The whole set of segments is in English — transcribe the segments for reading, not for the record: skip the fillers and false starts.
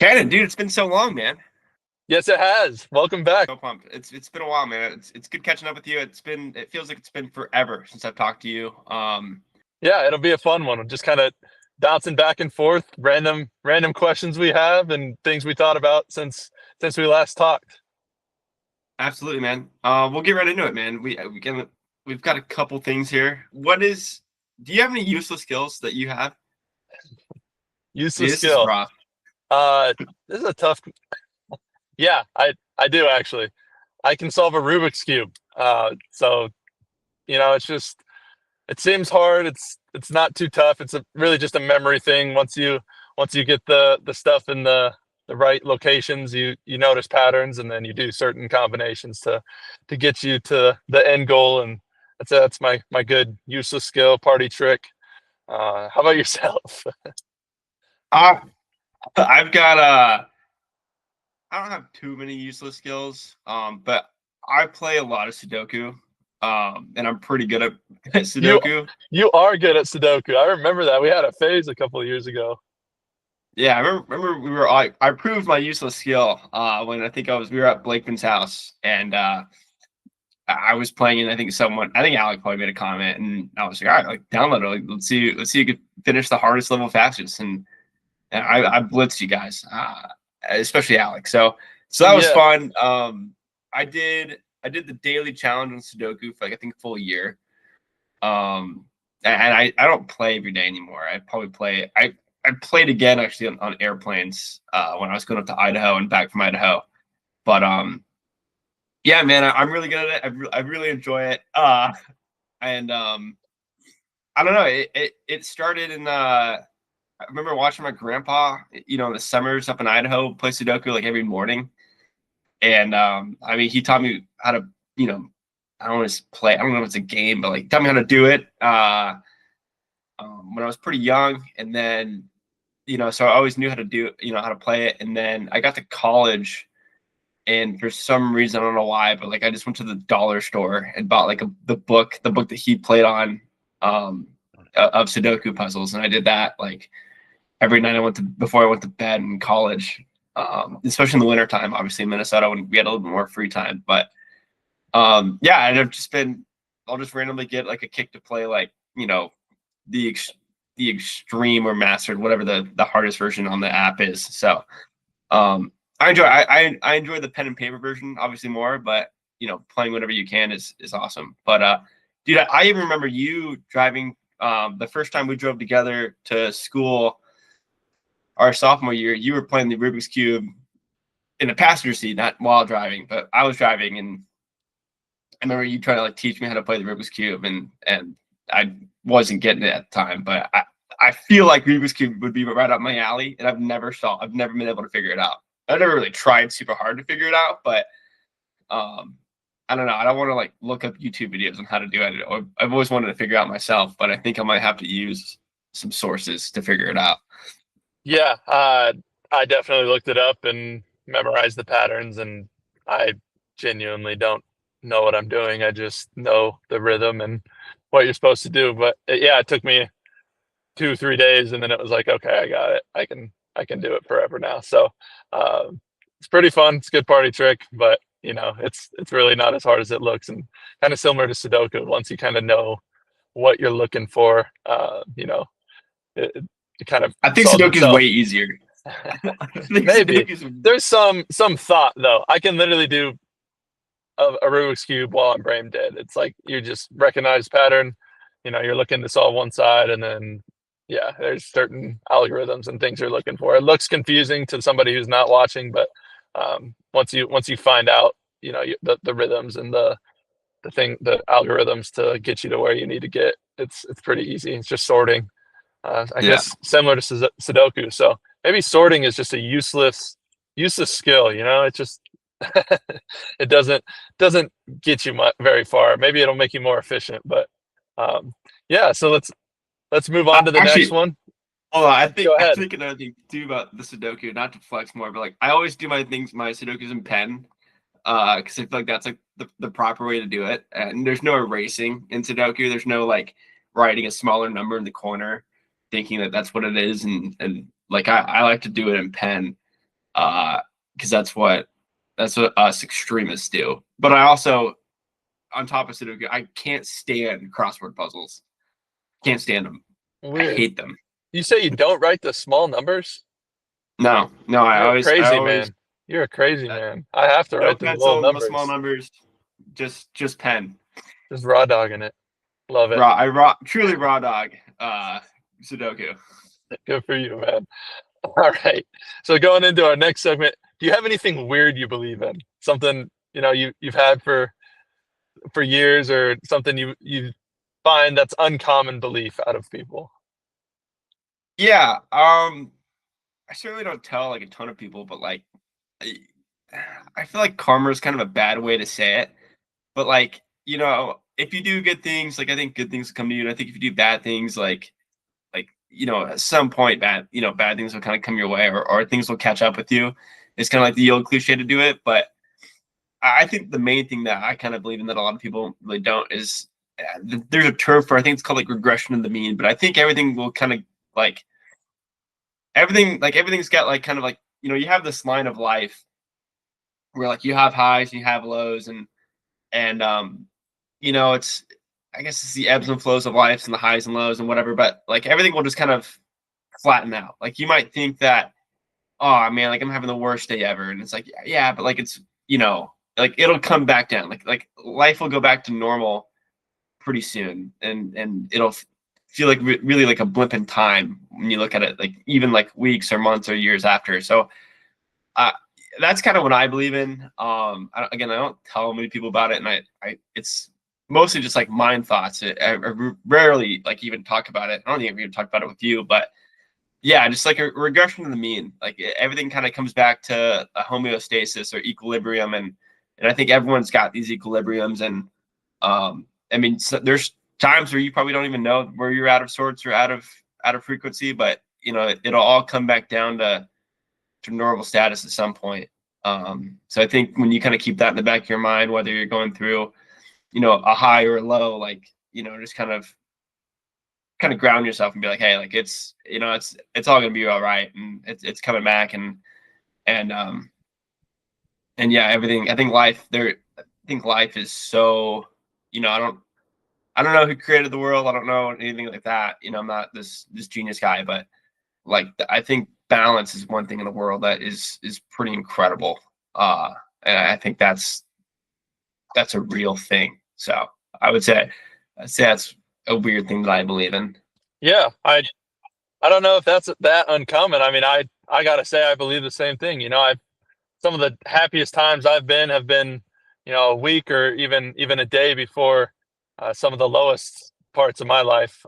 Cannon, dude, it's been so long, man. Yes, it has. Welcome back. So pumped. It's been a while, man. It's good catching up with you. It feels like it's been forever since I've talked to you. Yeah, it'll be a fun one. Just kind of bouncing back and forth, random questions we have and things we thought about since we last talked. Absolutely, man. We'll get right into it, man. We've got a couple things here. Do you have any useless skills that you have? Dude, Useless this is skill. rough. Uh, this is a tough. Yeah, I do actually. I can solve a Rubik's cube. So it's just it seems hard. It's not too tough. It's really just a memory thing. Once you get the stuff in the right locations, you notice patterns, and then you do certain combinations to get you to the end goal. And that's my good useless skill party trick. How about yourself? Uh, I've got I don't have too many useless skills. But I play a lot of Sudoku. And I'm pretty good at you Sudoku. you are good at Sudoku. I remember that we had a phase a couple of years ago. Yeah, I remember I proved my useless skill when I think we were at Blakeman's house and I was playing and I think Alec probably made a comment and I was like, all right, like download it, like, let's see who can finish the hardest level fastest and I blitzed you guys, especially Alec. So that was Yeah, fun. I did the daily challenge on Sudoku for like I think a full year. And I don't play every day anymore. I played again actually on airplanes when I was going up to Idaho and back from Idaho. But yeah, man, I'm really good at it. I really enjoy it. And I don't know. It started in I remember watching my grandpa, in the summers up in Idaho play Sudoku like every morning. And I mean, he taught me how to, you know, I don't want to play. I don't know if it's a game, but like taught me how to do it when I was pretty young, and then so I always knew how to do how to play it. And then I got to college, and for some reason I don't know why, but like I just went to the dollar store and bought like the book that he played on of Sudoku puzzles, and I did that like every night before I went to bed in college. Especially in the wintertime, obviously in Minnesota when we had a little bit more free time. But yeah, and I'll just randomly get like a kick to play like the the extreme or mastered, whatever the hardest version on the app is. So I enjoy the pen and paper version obviously more, but playing whatever you can is awesome. But dude, I even remember you driving the first time we drove together to school our sophomore year. You were playing the Rubik's Cube in the passenger seat, not while driving, but I was driving, and I remember you trying to like teach me how to play the Rubik's Cube, and I wasn't getting it at the time, but I feel like Rubik's Cube would be right up my alley, and I've never been able to figure it out. I've never really tried super hard to figure it out, but I don't know. I don't want to like look up YouTube videos on how to do it. I've always wanted to figure it out myself, but I think I might have to use some sources to figure it out. yeah. I definitely looked it up and memorized the patterns, and I genuinely don't know what I'm doing. I just know the rhythm and what you're supposed to do. But yeah, it took me 2 3 days, and then it was like, okay, I got it. I can do it forever now. So it's pretty fun. It's a good party trick, but it's really not as hard as it looks, and kind of similar to Sudoku. Once you kind of know what you're looking for, it kind of I think solves Sudoku is way itself. easier. I think Maybe Sudoku's there's some thought though. I can literally do a Rubik's cube while I'm brain dead. It's like you just recognize pattern. You're looking to solve one side, and then yeah, there's certain algorithms and things you're looking for. It looks confusing to somebody who's not watching, but once you find out, the rhythms and the algorithms to get you to where you need to get, it's pretty easy. It's just sorting. I yeah. guess similar to Sudoku. So maybe sorting is just a useless skill. It just it doesn't get you very far. Maybe it'll make you more efficient, but yeah. So let's move on to the next Actually, one. hold on. Go I ahead. think another thing too about the Sudoku, not to flex more, but like I always do my Sudokus in pen, because I feel like that's like the proper way to do it. And there's no erasing in Sudoku. There's no like writing a smaller number in the corner, thinking that that's what it is. And like I like to do it in pen. because that's what us extremists do. But I also, on top of Sudoku, I can't stand crossword puzzles. Can't stand them. I Weird. hate them. You say you don't write the small numbers? No, no, You're a I crazy always man. You're a crazy man. I have to no write the little pencil, no small numbers. numbers, just pen. Just raw dogging it. Love it. Truly raw dog. Sudoku. Good for you, man. All right. So going into our next segment, do you have anything weird you believe in? Something, you've had for years, or something you find that's uncommon belief out of people? Yeah. I certainly don't tell like a ton of people, but like, I I feel like karma is kind of a bad way to say it. But like, if you do good things, like I think good things will come to you. And I think if you do bad things, at some point bad things will kind of come your way, or things will catch up with you. It's kind of like the old cliche to do it. But I think the main thing that I kind of believe in that a lot of people really don't is there's a term for, I think it's called like regression of the mean. But I think everything will kind of like everything's got like kind of like, you have this line of life where like you have highs and you have lows, and it's, I guess it's the ebbs and flows of life and the highs and lows and whatever, but like everything will just kind of flatten out. Like you might think that, oh man, like I'm having the worst day ever. And it's like, yeah, but like it's, like it'll come back down. Like life will go back to normal pretty soon. And it'll feel like really like a blip in time when you look at it, like even like weeks or months or years after. So uh, that's kind of what I believe in. I don't tell many people about it, and it's mostly just like mind thoughts. I rarely like even talk about it. I don't think I've even talked about it with you, but yeah, just like a regression to the mean. Like everything kind of comes back to a homeostasis or equilibrium, and I think everyone's got these equilibriums, and I mean, so there's times where you probably don't even know where you're out of sorts or out of frequency, but it'll all come back down to normal status at some point. So I think when you kind of keep that in the back of your mind, whether you're going through, a high or a low, like, just kind of ground yourself and be like, hey, like it's all gonna be all right, and it's coming back, and yeah, everything. I think life is so, I don't know who created the world. I don't know anything like that. I'm not this genius guy, but like I think balance is one thing in the world that is pretty incredible. And I think that's a real thing. So I'd say that's a weird thing that I believe in. Yeah, I don't know if that's that uncommon. I mean, I gotta say I believe the same thing. I Some of the happiest times I've been have been, a week or even a day before some of the lowest parts of my life.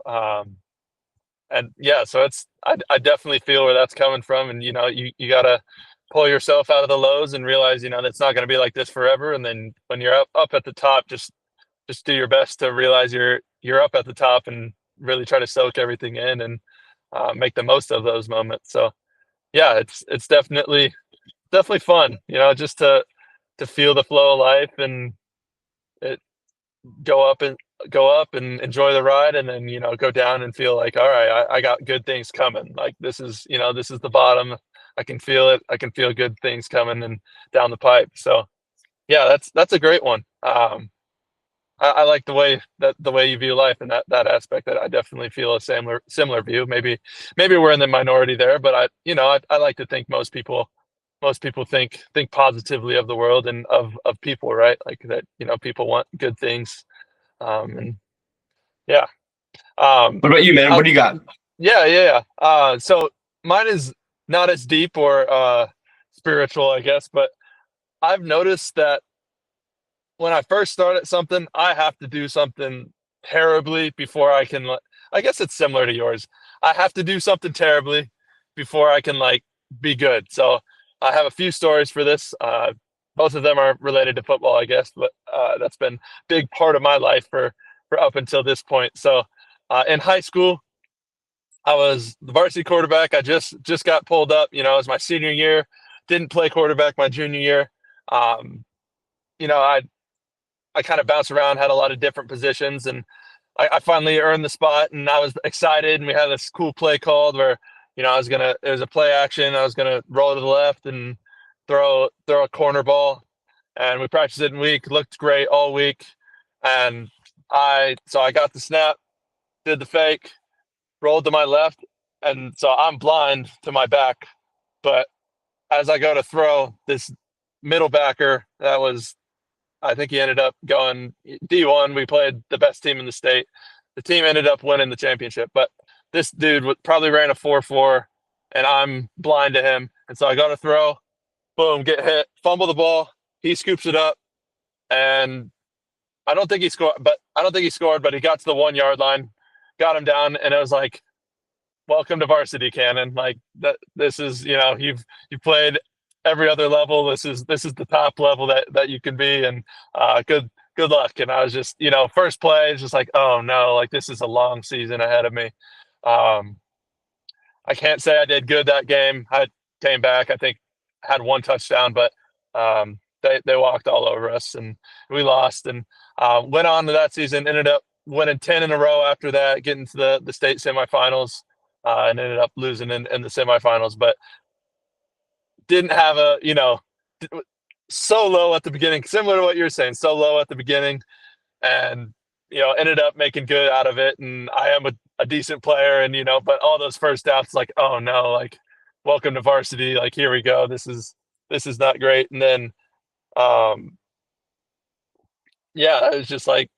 And yeah, so I definitely feel where that's coming from, and you gotta pull yourself out of the lows and realize that's not going to be like this forever. And then when you're up at the top, just do your best to realize you're up at the top, and really try to soak everything in, and make the most of those moments. So yeah, it's definitely fun, just to feel the flow of life, and it go up and enjoy the ride, and then go down and feel like, all right, I got good things coming. Like this is the bottom. I can feel it. I can feel good things coming and down the pipe. So yeah, that's a great one. I like the way you view life in that aspect. That I definitely feel a similar view. Maybe we're in the minority there, but I like to think most people think positively of the world and of people, right? Like that, people want good things. And yeah. What about you, man? I, What do you got? yeah. So mine is not as deep or spiritual, I guess, but I've noticed that when I first start at something, I have to do something terribly before I can. I guess it's similar to yours. I have to do something terribly before I can be good. So I have a few stories for this. Both of them are related to football, I guess, but that's been a big part of my life for up until this point. So in high school, I was the varsity quarterback. I just got pulled up. It was my senior year. Didn't play quarterback my junior year. Um, I kind of bounced around, had a lot of different positions, and I finally earned the spot, and I was excited. And we had this cool play called where, it was a play action. I was gonna roll to the left, and throw a corner ball, and we practiced it in week. Looked great all week, and I got the snap, did the fake, rolled to my left, and so I'm blind to my back. But as I go to throw, this middle backer that was, I think he ended up going D1. We played the best team in the state. The team ended up winning the championship, but this dude probably ran a 4.4, and I'm blind to him. And so I go to throw, boom, get hit, fumble the ball. He scoops it up, and I don't think he scored, but he got to the 1 yard line, got him down, and it was like, welcome to varsity, Cannon. Like that, this is, you've played every other level. This is the top level that you can be, and good luck. And I was just, first play is just like, oh no, like this is a long season ahead of me. I can't say I did good that game. I came back, I think had 1 touchdown, but they walked all over us and we lost, and went on to that season, ended up winning 10 in a row after that, getting to the state semifinals, and ended up losing in the semifinals, but didn't have so low at the beginning, similar to what you're saying, so low at the beginning, and ended up making good out of it. And I am a decent player, and but all those first doubts, like, oh no, like welcome to varsity, like here we go, this is not great. And then it was just like,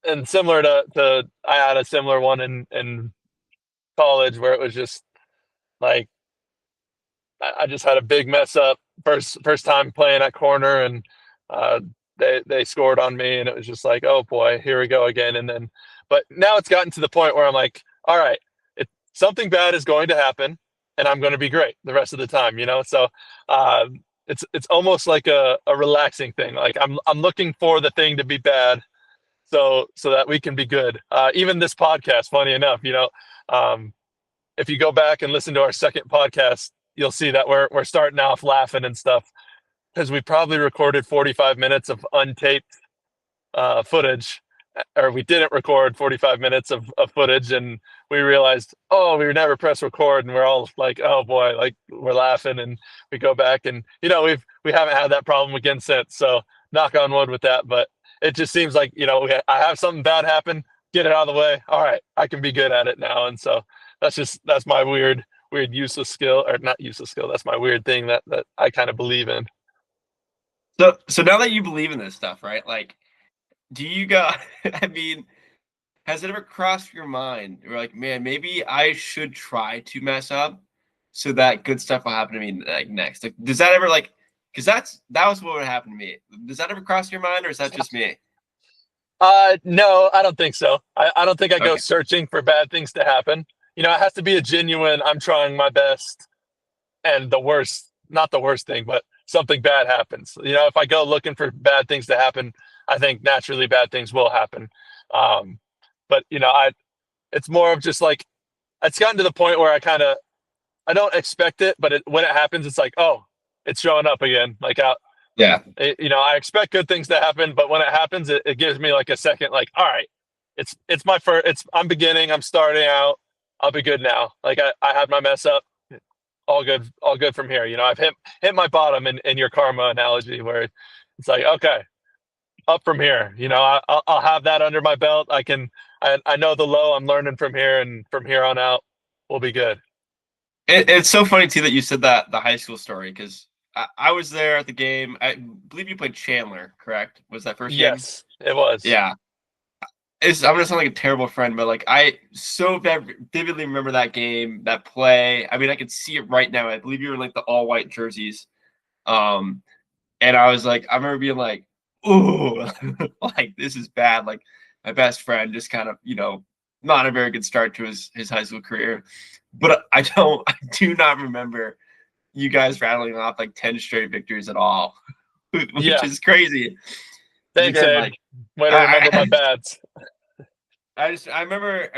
and similar to I had a similar one in college where it was just like I just had a big mess up first time playing at corner, and they scored on me, and it was just like, oh boy, here we go again. And then, but now it's gotten to the point where I'm like, all right, something bad is going to happen, and I'm going to be great the rest of the time, So it's almost like a relaxing thing. Like I'm looking for the thing to be bad, so that we can be good. Even this podcast, funny enough, if you go back and listen to our second podcast, you'll see that we're starting off laughing and stuff because we probably recorded 45 minutes of untaped footage, or we didn't record 45 minutes of footage, and we realized, oh, we never press record, and we're all like, oh boy, like we're laughing, and we go back, and we haven't had that problem again since. So knock on wood with that, but it just seems like I have something bad happen, get it out of the way. All right, I can be good at it now, and so that's my weird useless skill, or not useless skill. That's my weird thing that I kind of believe in. So now that you believe in this stuff, right? Like, do you go? I mean, has it ever crossed your mind? You're like, man, maybe I should try to mess up so that good stuff will happen to me like next. Like, does that ever because that was what would happen to me. Does that ever cross your mind, or is that just me? No, I don't think so. I don't think I go searching for bad things to happen. It has to be a genuine, I'm trying my best, and not the worst thing, but something bad happens. If I go looking for bad things to happen, I think naturally bad things will happen. But it's more of just like, it's gotten to the point where I don't expect it, but when it happens, it's like, oh, it's showing up again. Like, I expect good things to happen, but when it happens, it gives me like a second, like, all right, it's my first, I'm beginning, I'm starting out, I'll be good now. Like I had my mess up, all good from here. I've hit my bottom in your karma analogy, where it's like, okay, up from here. I'll have that under my belt. I know the low, I'm learning from here, and from here on out, we'll be good. It's so funny too that you said the high school story, because I was there at the game. I believe you played Chandler, correct? Was that first game? Yes, it was. Yeah. I'm gonna sound like a terrible friend, but like I so vividly remember that game, that play. I mean, I can see it right now. I believe you were in like the all white jerseys, and I was like, I remember being like, "Ooh, like this is bad." Like my best friend just kind of, not a very good start to his high school career. But I do not remember you guys rattling off like 10 straight victories at all, which is crazy. Thanks, Abe. Way to remember my bads. I remember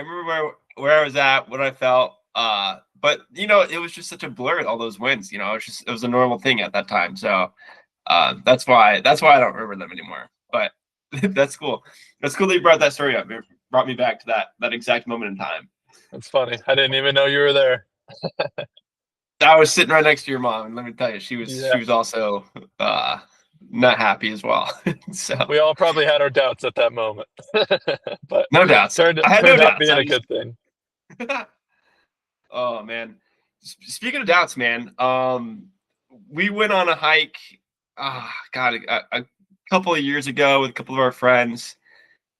where I was at, what I felt. But it was just such a blur, all those wins. It was a normal thing at that time. So that's why I don't remember them anymore. But that's cool. That's cool that you brought that story up. It brought me back to that exact moment in time. That's funny. I didn't even know you were there. I was sitting right next to your mom, and let me tell you, she Yeah, was also not happy as well. So we all probably had our doubts at that moment, but no doubts. I had no turned out doubts. being I a just good thing. oh man. Speaking of doubts, man, we went on a hike. God, a couple of years ago with a couple of our friends.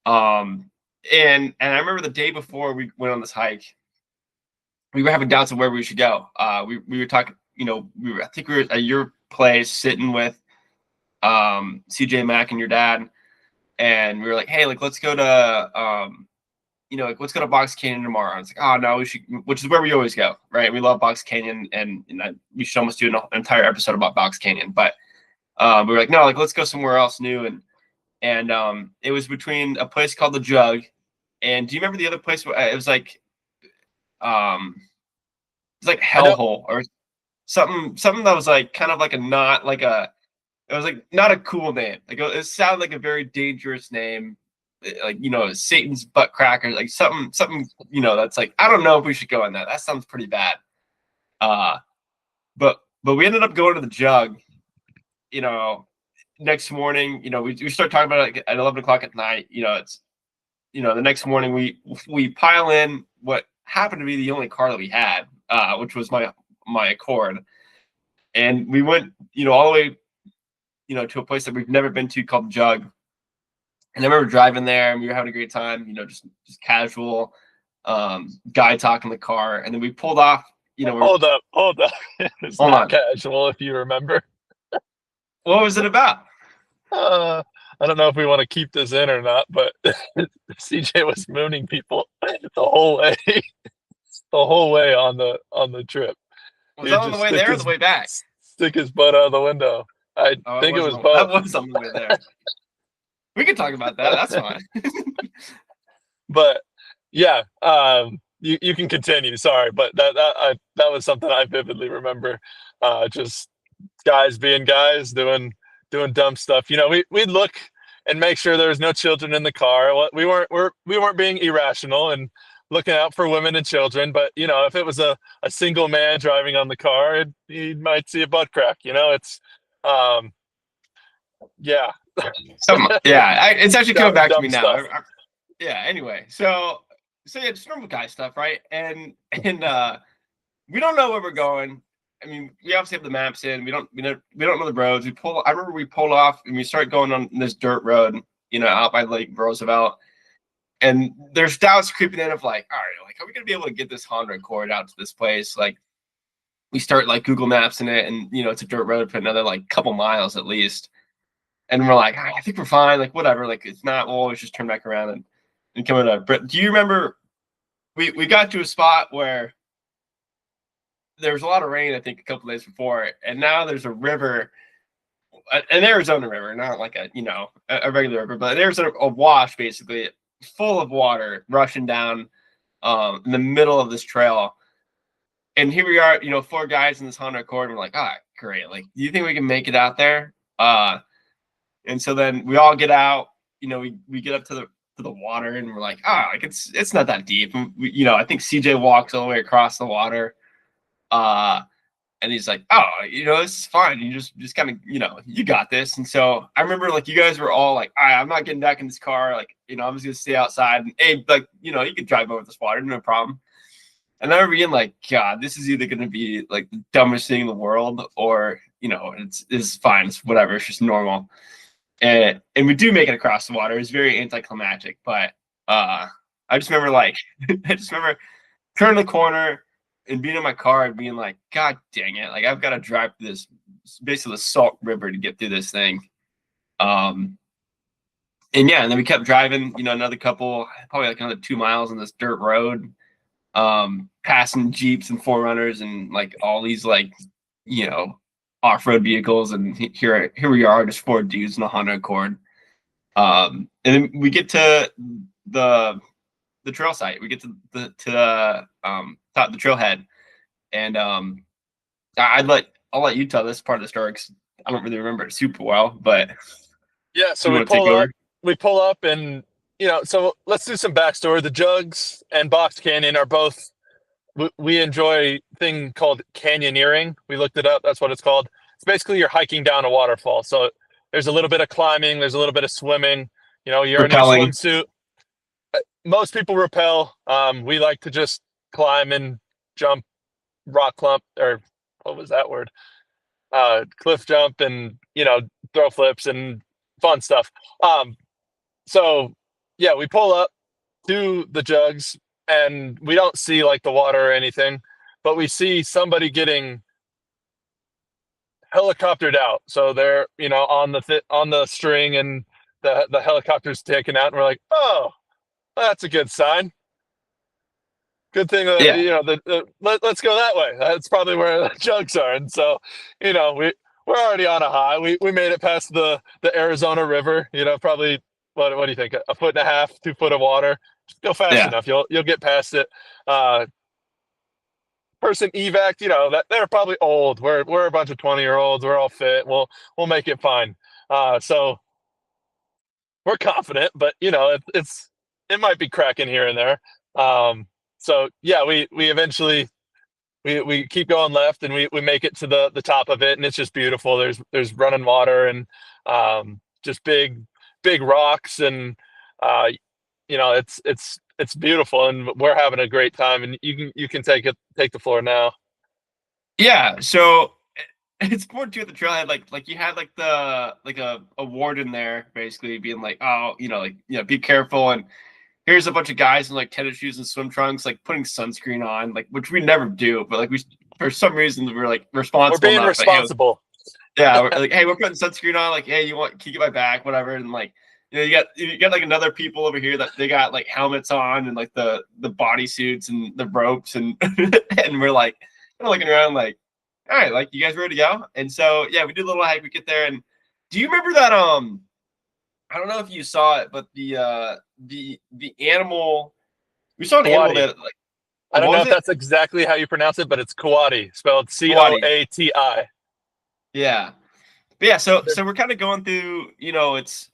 And I remember the day before we went on this hike, we were having doubts of where we should go. We were talking, I think we were at your place sitting with CJ Mack and your dad, and we were like, hey, like let's go to like let's go to Box Canyon tomorrow. And it's like, oh no, we should, which is where we always go, right? We love Box Canyon, and we should almost do an entire episode about Box Canyon. But we were like, no, like let's go somewhere else new, and it was between a place called the Jug, and do you remember the other place? It was like it's like I know. Hellhole or something that was like kind of like a not like a it was like not a cool name. Like it sounded like a very dangerous name, like Satan's butt cracker, like something that's like I don't know if we should go on that. That sounds pretty bad. Uh, but we ended up going to the Jug. Next morning, we start talking about it like at 11 o'clock at night. It's the next morning we pile in what happened to be the only car that we had, which was my Accord, and we went all the way to a place that we've never been to called Jug. And I remember driving there and we were having a great time, just casual guy talking in the car. And then we pulled off, Hold up. It's hold not on. casual, if you remember. What was it about? I don't know if we want to keep this in or not, but CJ was mooning people the whole way, the whole way on the trip. Was He'd that on the just way there or the way back? stick his butt out of the window. I think it was both. That was on the way there. We can talk about that. That's fine. But yeah, you can continue. Sorry, but that was something I vividly remember. Just guys being guys doing dumb stuff. We'd look and make sure there was no children in the car. We weren't being irrational and looking out for women and children. But if it was a single man driving on the car, he might see a butt crack. It's yeah. It's actually coming back to me now. Yeah. Anyway, so yeah, just normal guy stuff, right? And we don't know where we're going. I mean, we obviously have the maps in. We don't know the roads. I remember we pulled off and we start going on this dirt road, out by Lake Roosevelt. And there's doubts creeping in of like, all right, like, are we gonna be able to get this Honda Accord out to this place? Like, we start like Google Maps in it, and it's a dirt road for another like couple miles at least. And we're like, I think we're fine. Like, whatever. Like, it's not. We'll always just turn back around and come out. But do you remember? We got to a spot where there was a lot of rain, I think, a couple days before, and now there's a river, an Arizona river, not like a regular river, but there's a wash basically full of water rushing down in the middle of this trail. And here we are, 4 guys in this Honda Accord, and we're like, all right, great. Like, do you think we can make it out there? And so then we all get out, we get up to the water, and we're like, like it's not that deep. And I think CJ walks all the way across the water. And he's like, this is fine. You just kind of, you got this. And so I remember like you guys were all like, all right, I'm not getting back in this car. Like, I'm just gonna stay outside. And Abe, like, you could drive over this water, no problem. And I remember being like, God, this is either gonna be like the dumbest thing in the world, or it's fine, it's whatever, it's just normal. And we do make it across the water. It's very anticlimactic, but I just remember turning the corner and being in my car and being like, God dang it, like I've got to drive through this basically the Salt River to get through this thing. And then we kept driving, another couple, probably like another 2 miles on this dirt road, passing Jeeps and 4Runners and like all these like, off-road vehicles, and here we are, just 4 dudes in a Honda Accord. And then we get to the trail site. We get to the top of the trailhead, and I'll let you tell this part of the story because I don't really remember it super well. But yeah, so we pull up, and so let's do some backstory. The Jugs and Box Canyon are both we enjoy a thing called canyoneering. We looked it up. That's what it's called. It's basically you're hiking down a waterfall. So there's a little bit of climbing. There's a little bit of swimming. You know, you're in your Repelling. swimsuit. Most people rappel. We like to just climb and jump, rock clump, or what was that word? Cliff jump, and throw flips and fun stuff. So yeah, we pull up to the jugs, and we don't see like the water or anything, but we see somebody getting helicoptered out. So they're on the string, and the helicopter's taken out, and we're like, oh, that's a good sign. Good thing that Yeah. let's go that way. That's probably where the jugs are. And so we're already on a high. We made it past the Arizona River. Probably what do you think? A foot and a half, 2 foot of water. Just go fast Yeah. enough. You'll get past it. Person evac, that they're probably old. We're a bunch of 20-year-olds. We're all fit. We'll make it fine. So we're confident, but it might be cracking here and there. So yeah, we eventually we keep going left, and we make it to the top of it, and it's just beautiful. There's running water, and just big rocks, and it's beautiful, and we're having a great time. And you can take the floor now. Yeah. So it's more to the trailhead. Like you had like a warden there basically being like, oh, be careful, and here's a bunch of guys in like tennis shoes and swim trunks, like putting sunscreen on, like, which we never do, but like we, for some reason, we're like responsible. We're being enough, responsible. Like, hey, we're like, hey, we're putting sunscreen on. Like, hey, can you get my back, whatever. And like, you got like another people over here that they got like helmets on and like the body suits and the ropes, and and we're like kind of looking around like, all right, like, you guys ready to go? And so yeah, we do a little hike. We get there, and do you remember that I don't know if you saw it, but the animal, we saw an animal Coati. that, like, I don't what know was if it? that's exactly how you pronounce it, but it's Coati, spelled Coati. Coati. Yeah. But yeah, so we're kind of going through, it's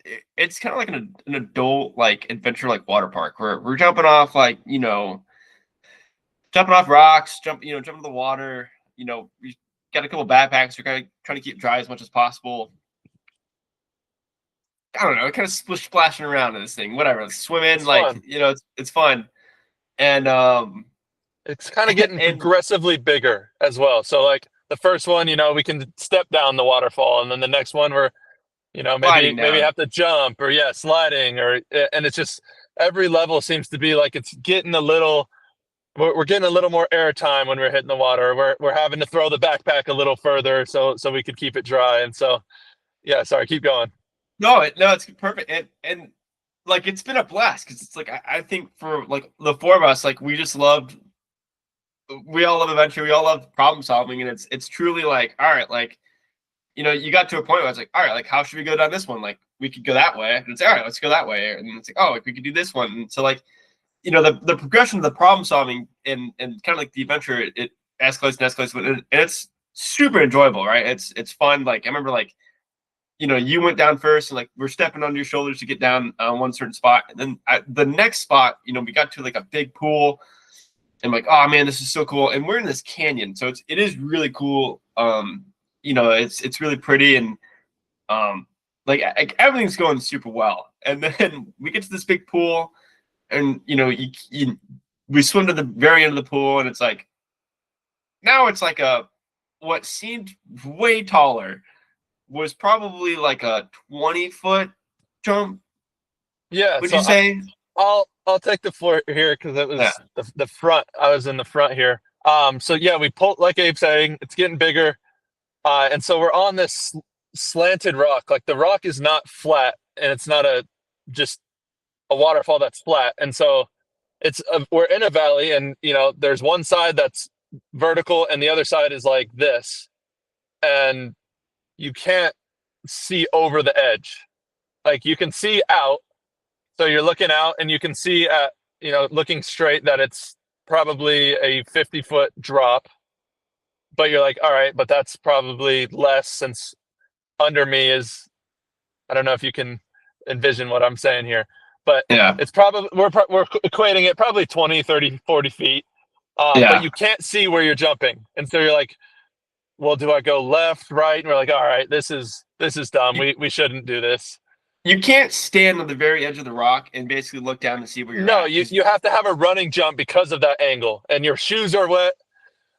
kind of like an adult like adventure like water park where we're jumping off like, jumping off rocks, jumping in the water, we got a couple backpacks, we're kind of trying to keep dry as much as possible. I don't know, kind of splashing around in this thing, whatever, swimming, It's like, fun. it's fun. And It's kind of getting and progressively bigger as well. So like the first one, we can step down the waterfall, and then the next one we're, sliding maybe down. have to jump, or sliding, and it's just every level seems to be like it's getting a little. We're getting a little more air time when we're hitting the water. We're having to throw the backpack a little further so we could keep it dry. And so, yeah, sorry, keep going. No, it's perfect. And like, it's been a blast because it's like, I think for like the four of us, like, we all love adventure, we all love problem solving, and it's truly like, all right, like, you got to a point where it's like, all right, like, how should we go down this one? Like, we could go that way, and it's all right, let's go that way, and it's like, oh, like, we could do this one. And so like, the progression of the problem solving and kind of like the adventure, it escalates and escalates, and it's super enjoyable, right? It's fun. Like, I remember, like, you went down first, and like, we're stepping on your shoulders to get down one certain spot, and then at the next spot, we got to like a big pool, and I'm like, oh man, this is so cool, and we're in this canyon, so it is really cool. It's really pretty, and like everything's going super well, and then we get to this big pool, and we swim to the very end of the pool, and it's like, now it's like what seemed way taller was probably like a 20-foot jump. Yeah, Would so you say? I'll take the floor here because it was the front. I was in the front here. So yeah, we pulled, like Abe's saying, it's getting bigger, and so we're on this slanted rock. Like, the rock is not flat, and it's not just a waterfall that's flat, and so we're in a valley, and there's one side that's vertical, and the other side is like this, and you can't see over the edge. Like, you can see out, so you're looking out, and you can see at looking straight that it's probably a 50-foot drop, but you're like, all right, but that's probably less, since under me is, I don't know if you can envision what I'm saying here, but Yeah. it's probably, we're equating it probably 20, 30, 40 feet. but Yeah. you can't see where you're jumping. And so you're like, well, do I go left, right? And we're like, all right, this is dumb. You, We shouldn't do this. you can't stand on the very edge of the rock and basically look down to see where you're No, at because you have to have a running jump because of that angle, and your shoes are wet.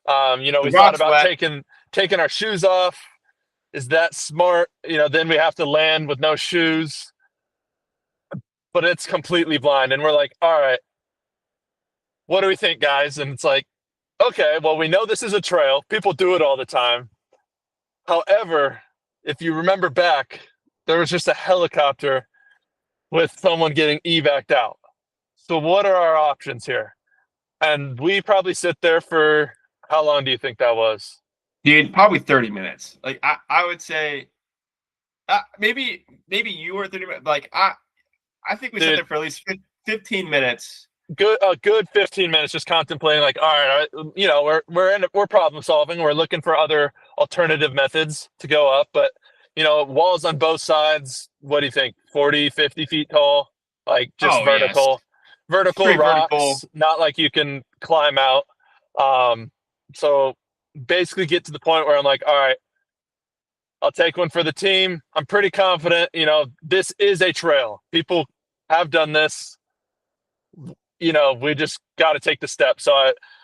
the We thought rock's about wet. taking our shoes off. Is that smart? Then we have to land with no shoes, but it's completely blind. And we're like, all right, what do we think, guys? And it's like, okay, well, we know this is a trail. People do it all the time. However, if you remember back, there was just a helicopter with someone getting evac'd out. So what are our options here? And we probably sit there for how long do you think that was? Dude, probably 30 minutes. Like I would say maybe you were 30 minutes. Like I think we sat Dude, there for at least 15 minutes. a good 15 minutes just contemplating like, all right, we're problem solving. We're looking for other alternative methods to go up, but walls on both sides, what do you think? 40, 50 feet tall, like just Oh yes. vertical Straight vertical. rocks, not like you can climb out. So basically get to the point where I'm like, all right, I'll take one for the team. I'm pretty confident, this is a trail. People have done this. We just got to take the step. So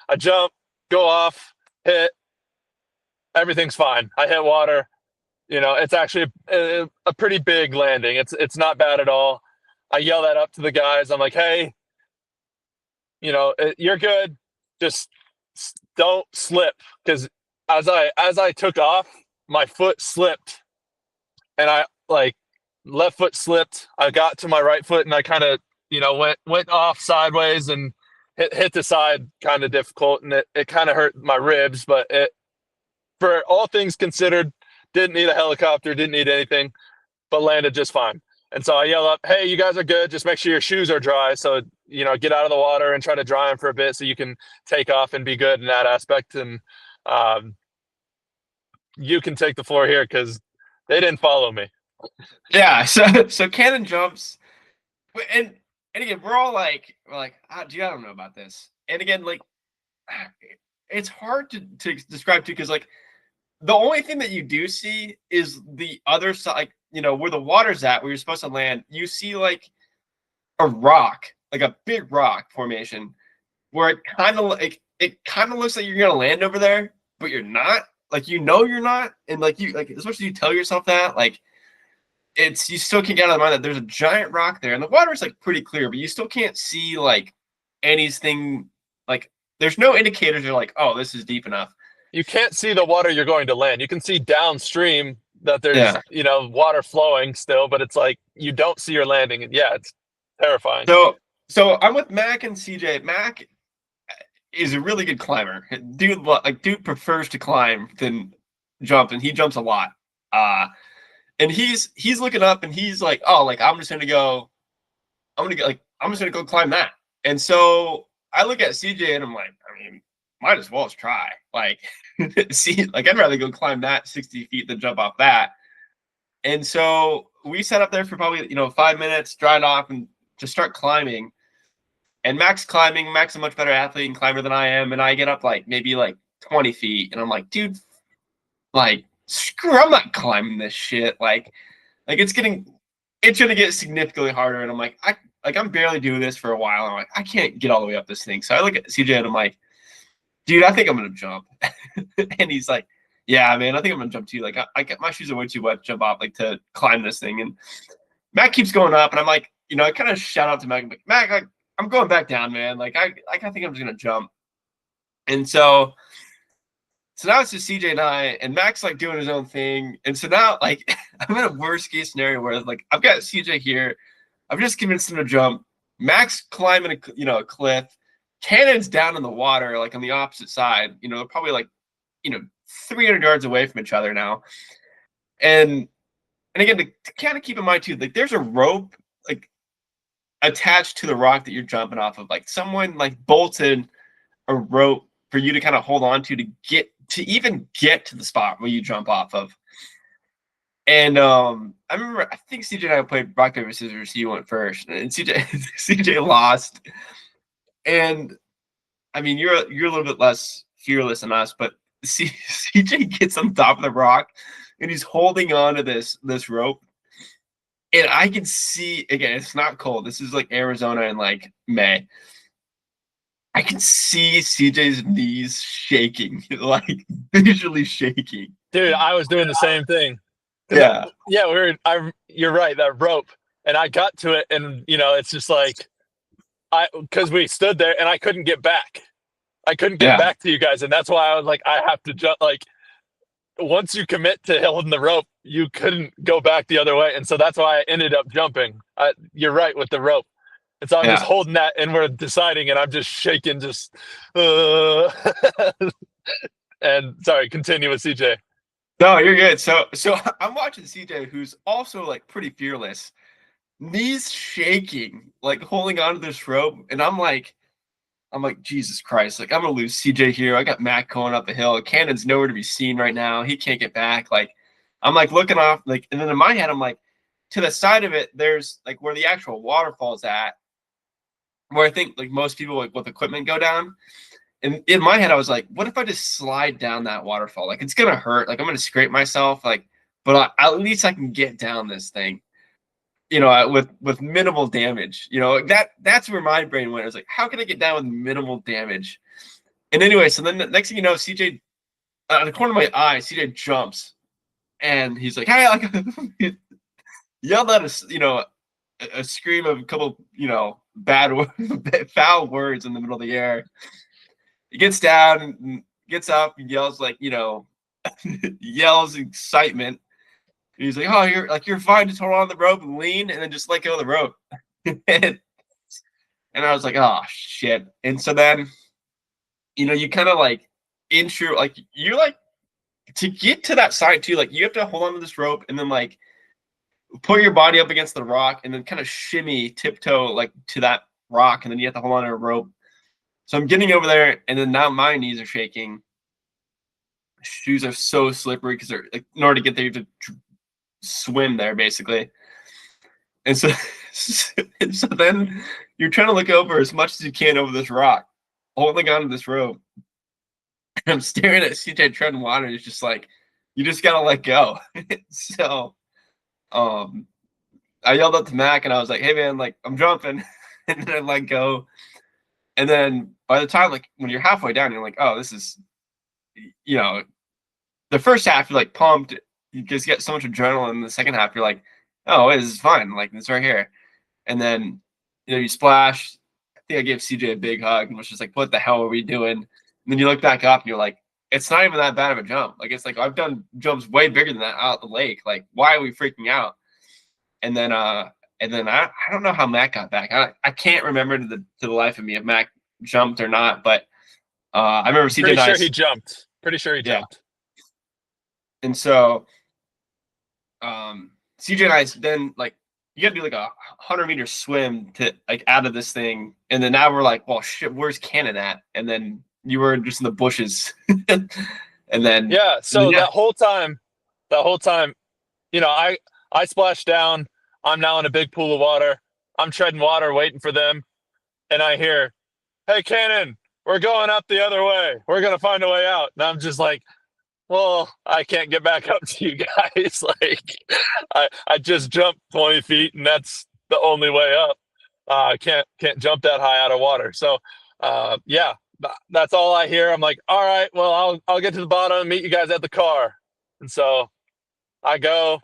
I jump, go off, hit, everything's fine. I hit water. It's actually a pretty big landing. It's not bad at all. I yell that up to the guys. I'm like, hey, you're good. Just don't slip, because as I took off, my foot slipped, and I like left foot slipped. I got to my right foot, and I kind of went off sideways and hit the side, kind of difficult, and it kind of hurt my ribs. But for all things considered, didn't need a helicopter, didn't need anything, but landed just fine. And so I yell up, hey, you guys are good. Just make sure your shoes are dry. So, get out of the water and try to dry them for a bit so you can take off and be good in that aspect. And you can take the floor here because they didn't follow me. Yeah. So Cannon jumps, and again we're like, gee, I don't know about this. And again, like it's hard to describe too, because like the only thing that you do see is the other side, like, where the water's at, where you're supposed to land. You see like a rock, like a big rock formation, where it kind of looks like you're gonna land over there, but you're not. Like you're not, and like as much as you tell yourself that, like you still can't get out of the mind that there's a giant rock there, and the water is like pretty clear, but you still can't see like anything. Like there's no indicators. You're like, oh, this is deep enough. You can't see the water you're going to land. You can see downstream that there's Yeah. water flowing still, but it's like you don't see your landing. And yeah, it's terrifying. So I'm with Mac and CJ. Mac is a really good climber. Dude prefers to climb than jump, and he jumps a lot. And he's looking up, and he's like, oh, like I'm just gonna go climb that. And so I look at CJ and I'm like, I mean, might as well just try. Like, see, like I'd rather go climb that 60 feet than jump off that. And so we sat up there for probably 5 minutes, dried off, and just start climbing. And Mac's climbing. Mac's a much better athlete and climber than I am. And I get up like maybe like 20 feet, and I'm like, dude, like screw, I'm not climbing this shit. Like it's gonna get significantly harder. And I'm like, I'm barely doing this for a while. I'm like, I can't get all the way up this thing. So I look at CJ and I'm like, dude, I think I'm gonna jump. And he's like, yeah, man, I think I'm gonna jump too. Like I get my shoes are way too wet to jump off, like to climb this thing. And Mac keeps going up, and I'm like, I kind of shout out to Mac, like, Mac, I'm going back down, man. Like I think I'm just gonna jump. And so now it's just CJ and I, and Mac's like doing his own thing. And so now, like, I'm in a worst case scenario where like I've got CJ here. I've just convinced him to jump. Mac's climbing a cliff. Cannon's down in the water, like on the opposite side. They're probably like 300 yards away from each other now. And again, to kind of keep in mind too, like there's a rope like attached to the rock that you're jumping off of. Like someone like bolted a rope for you to kind of hold on to even get to the spot where you jump off of. And I remember, I think CJ and I played rock paper scissors. He went first, and CJ lost. And I mean, you're a little bit less fearless than us, but CJ gets on top of the rock and he's holding on to this rope. And I can see, again, it's not cold. This is like Arizona in like May. I can see CJ's knees shaking, like visually shaking. Dude, I was doing the same thing. Yeah. You're right, that rope. And I got to it, and it's just like because we stood there and I couldn't get back. I couldn't get Yeah. back to you guys, and that's why I was like, I have to jump. Like, once you commit to holding the rope, you couldn't go back the other way, and so that's why I ended up jumping. You're right with the rope, and so I'm just Yeah. holding that, and we're deciding, and I'm just shaking, just. And sorry, continue with CJ. No, you're good. So I'm watching CJ, who's also like pretty fearless, knees shaking, like holding onto this rope, and I'm like, Jesus Christ, like I'm gonna lose CJ here. I got Matt going up the hill. Cannon's nowhere to be seen right now. He can't get back. Like I'm like looking off, like, and then in my head, I'm like, to the side of it, there's like where the actual waterfall's at, where I think like most people like with equipment go down. And in my head, I was like, what if I just slide down that waterfall? Like it's gonna hurt. Like I'm gonna scrape myself. Like, but at least I can get down this thing. With minimal damage. That's where my brain went. I was like, how can I get down with minimal damage? And anyway, so then the next thing you know, CJ, out of the corner of my eye, CJ jumps, and he's like, hey, like, yelled at us, a scream of a couple, bad, foul words in the middle of the air. He gets down, and gets up, and yells like, yells excitement. He's like, oh, you're fine. Just hold on the rope and lean, and then just let go of the rope. And I was like, oh shit. And so then, you kind of like like you're like to get to that side too. Like you have to hold on to this rope and then like put your body up against the rock and then kind of shimmy, tiptoe like to that rock, and then you have to hold on to a rope. So I'm getting over there, and then now my knees are shaking. Shoes are so slippery because they're like in order to get there, you have to swim there basically. And so then you're trying to look over as much as you can over this rock, holding onto this rope. And I'm staring at CJ treading water, and it's just like, you just gotta let go. So I yelled up to Mac, and I was like, hey man, like I'm jumping. And then I let go. And then by the time, like when you're halfway down, you're like, oh, this is, the first half you're like pumped. You just get so much adrenaline. In the second half, you're like, oh, wait, this is fun. Like this right here. And then, you splash. I think I gave CJ a big hug and was just like, what the hell are we doing? And then you look back up and you're like, it's not even that bad of a jump. Like, it's like, I've done jumps way bigger than that out the lake. Like, why are we freaking out? And then I don't know how Matt got back. I can't remember to the life of me if Matt jumped or not, but I remember CJ. Pretty sure he jumped. Pretty sure he jumped. And so CJ and I then like you gotta do like a 100-meter swim to like out of this thing, and then now we're like, well shit, where's Cannon at? And then you were just in the bushes. And then that whole time, I splashed down. I'm now in a big pool of water. I'm treading water waiting for them, and I hear, hey Cannon, we're going up the other way. We're gonna find a way out. And I'm just like, well, I can't get back up to you guys. Like, I just jumped 20 feet, and that's the only way up. I can't jump that high out of water. So, that's all I hear. I'm like, all right, well, I'll get to the bottom and meet you guys at the car. And so I go,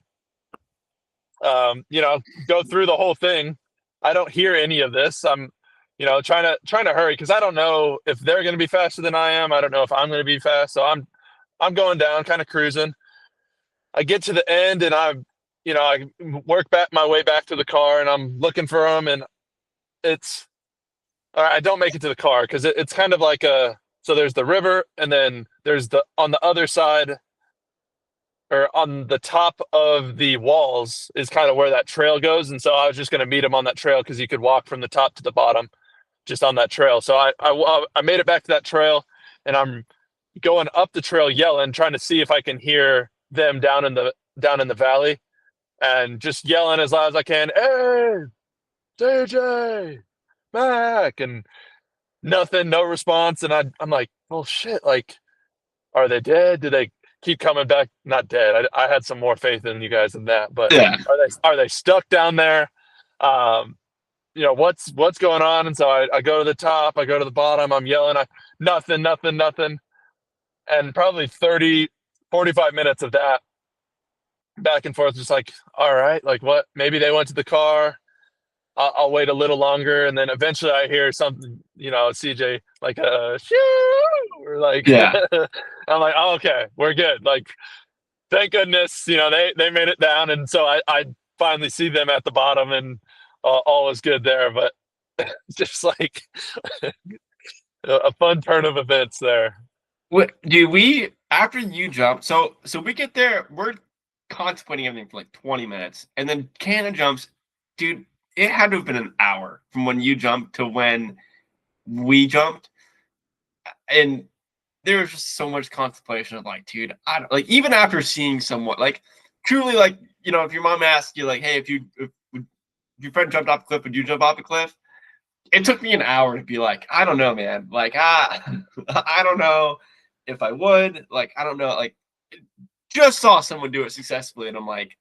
go through the whole thing. I don't hear any of this. I'm, trying to hurry because I don't know if they're going to be faster than I am. I don't know if I'm going to be fast. So I'm going down, kind of cruising. I get to the end, and I work back my way back to the car, and I'm looking for them, and I don't make it to the car because it's kind of like so there's the river, and then there's on the other side, or on the top of the walls is kind of where that trail goes. And so I was just going to meet them on that trail because you could walk from the top to the bottom just on that trail. So I made it back to that trail, and I'm going up the trail yelling, trying to see if I can hear them down in the valley, and just yelling as loud as I can, hey, DJ, Mac. And nothing, no response. And I'm like, well, shit, like, are they dead? Do they keep coming back? Not dead. I had some more faith in you guys than that, but Yeah. are they stuck down there? Um, what's going on? And so I go to the top, I go to the bottom, I'm yelling, nothing, nothing, nothing. And probably 30, 45 minutes of that back and forth, just like, all right, like what? Maybe they went to the car. I'll wait a little longer, and then eventually I hear something, CJ like a shoo, or like Yeah. I'm like, oh, okay, we're good. Like, thank goodness, they made it down, and so I finally see them at the bottom, and all is good there. But just like a fun turn of events there. What do we after you jump? So we get there. We're contemplating everything for like 20 minutes, and then Cannon jumps. Dude, it had to have been an hour from when you jumped to when we jumped, and there was just so much contemplation of like, dude, I don't like even after seeing someone like truly like if your mom asked you like, hey, if your friend jumped off a cliff, would you jump off a cliff? It took me an hour to be like, I don't know, man. Like, I don't know if I would. Like, I don't know. Like, just saw someone do it successfully, and I'm like,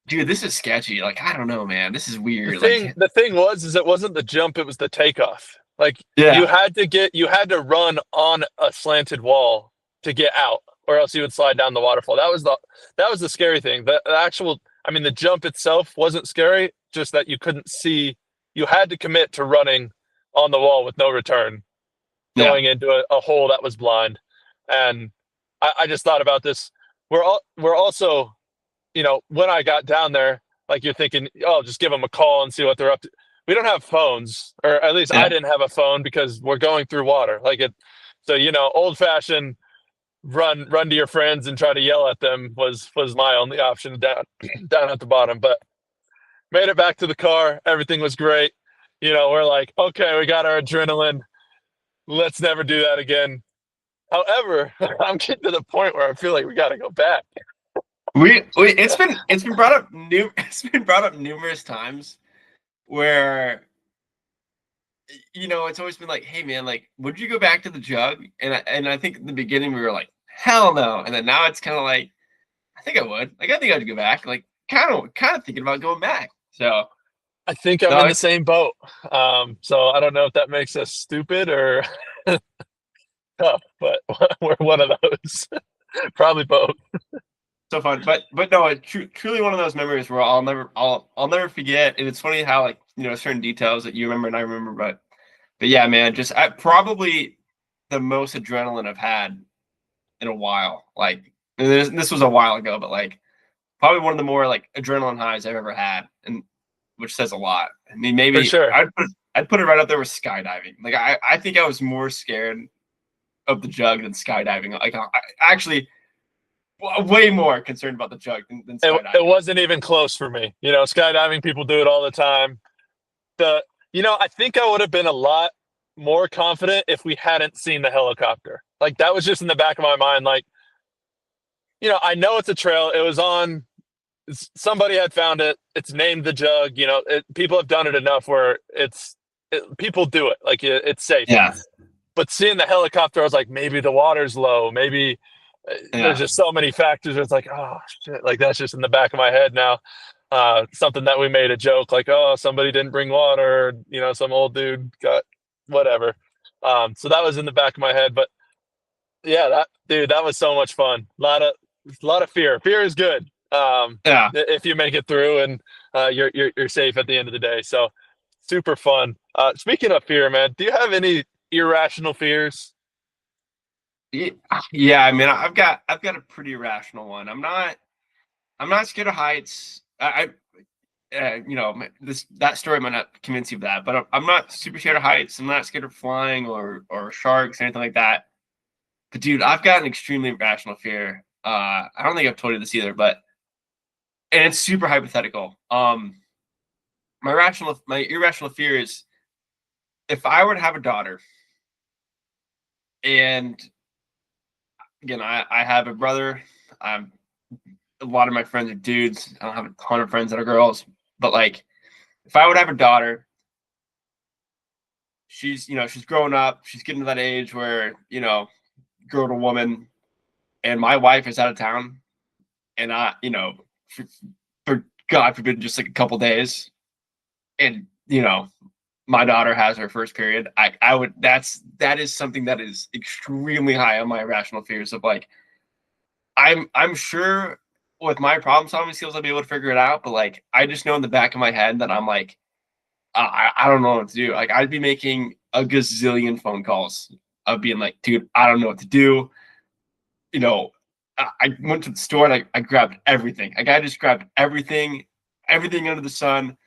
dude, this is sketchy. Like, I don't know, man. This is The weird. thing, Like, the thing was, is it wasn't the jump; it was the takeoff. Like you yeah, had to run on a slanted wall to get out, or else you would slide down the waterfall. That was the scary thing. The actual, I mean, the jump itself wasn't scary, just that you couldn't see. You had to commit to running on the wall with no return, yeah, going into a hole that was blind. And I just thought about this. We're also, when I got down there, like you're thinking, oh, just give them a call and see what they're up to. We don't have phones, or at least I yeah, didn't have a phone because we're going through water. Like it, so old fashioned run to your friends and try to yell at them was my only option down down at the bottom. But made it back to the car. Everything was great. We're like, okay, we got our adrenaline. Let's never do that again. However, I'm getting to the point where I feel like we got to go back. we it's been brought up it's been brought up numerous times where it's always been like, hey man, like, would you go back to the jug? And I think in the beginning we were like, hell no, and then now it's kind of like, I think I would. Like, I think I'd go back. Like, kind of thinking about going back. So I think I'm no, in the same boat. So I don't know if that makes us stupid or tough, but we're one of those. Probably both. so fun. But no, it's truly one of those memories where I'll never forget. And it's funny how like certain details that you remember and I remember. But yeah, man, just probably the most adrenaline I've had in a while. Like, and this was a while ago, but like probably one of the more like adrenaline highs I've ever had, and which says a lot. I mean, For maybe sure. I'd put it right up there with skydiving. Like, I think I was more scared of the jug than skydiving. Like, I actually way more concerned about the jug than It skydiving. wasn't even close for me. Skydiving, people do it all the time. I think I would have been a lot more confident if we hadn't seen the helicopter. Like that was just in the back of my mind. Like, I know it's a trail. It was on, somebody had found it. It's named the jug. People have done it enough where people do it. Like it's safe. Yeah, But seeing the helicopter, I was like, maybe the water's low. Maybe there's yeah, just so many factors. Where it's like, oh shit, like that's just in the back of my head now. Something that we made a joke like, oh, somebody didn't bring water. Some old dude got whatever. So that was in the back of my head. But yeah, that was so much fun. A lot of fear. Fear is good. yeah. If you make it through and you're safe at the end of the day. So super fun. Speaking of fear, man, do you have any irrational fears? Yeah, I mean, I've got a pretty irrational one. I'm not scared of heights. That story might not convince you of that, but I'm not super scared of heights. I'm not scared of flying or sharks or anything like that. But dude, I've got an extremely irrational fear. I don't think I've told you this either, but and it's super hypothetical. My irrational fear is if I were to have a daughter, and again, I have a brother. I'm A lot of my friends are dudes. I don't have a ton of friends that are girls, but like, if I would have a daughter, she's, she's growing up. She's getting to that age where, girl to woman, and my wife is out of town, and for God forbid, just like a couple days, and my daughter has her first period. I would that is something that is extremely high on my irrational fears of like, I'm sure with my problem solving skills I'll be able to figure it out, but like I just know in the back of my head that I'm like, I don't know what to do. Like I'd be making a gazillion phone calls of being like, dude, I don't know what to do. I went to the store and I grabbed everything. Like I just grabbed everything under the sun.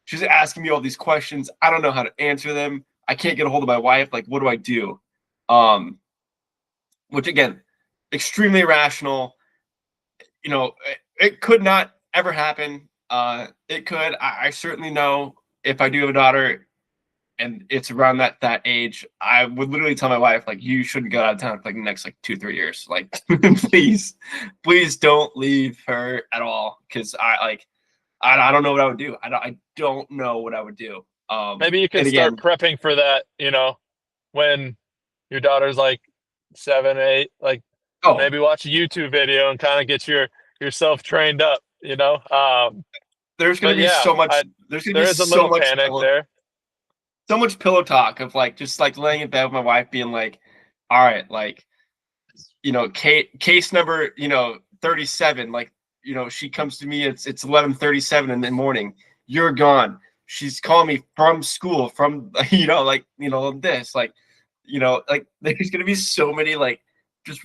She's asking me all these questions. I don't know how to answer them. I can't get a hold of my wife. Like, what do I do? Which again, extremely irrational. It could not ever happen. It could. I certainly know if I do have a daughter and it's around that age, I would literally tell my wife, like, you shouldn't go out of town for like the next like 2-3 years. Like, please don't leave her at all. Cause I don't know what I would do. I don't know what I would do. Maybe you can and start again, prepping for that, when your daughter's like 7, 8, like oh, maybe watch a YouTube video and kind of get yourself trained up. there's gonna But be yeah, so much. There's gonna there be is a little panic there. so much pillow talk of like just like laying in bed with my wife, being like, all right, like, case number 37. Like, she comes to me. It's 11:37 in the morning. You're gone. She's calling me from school. From this like there's gonna be so many like just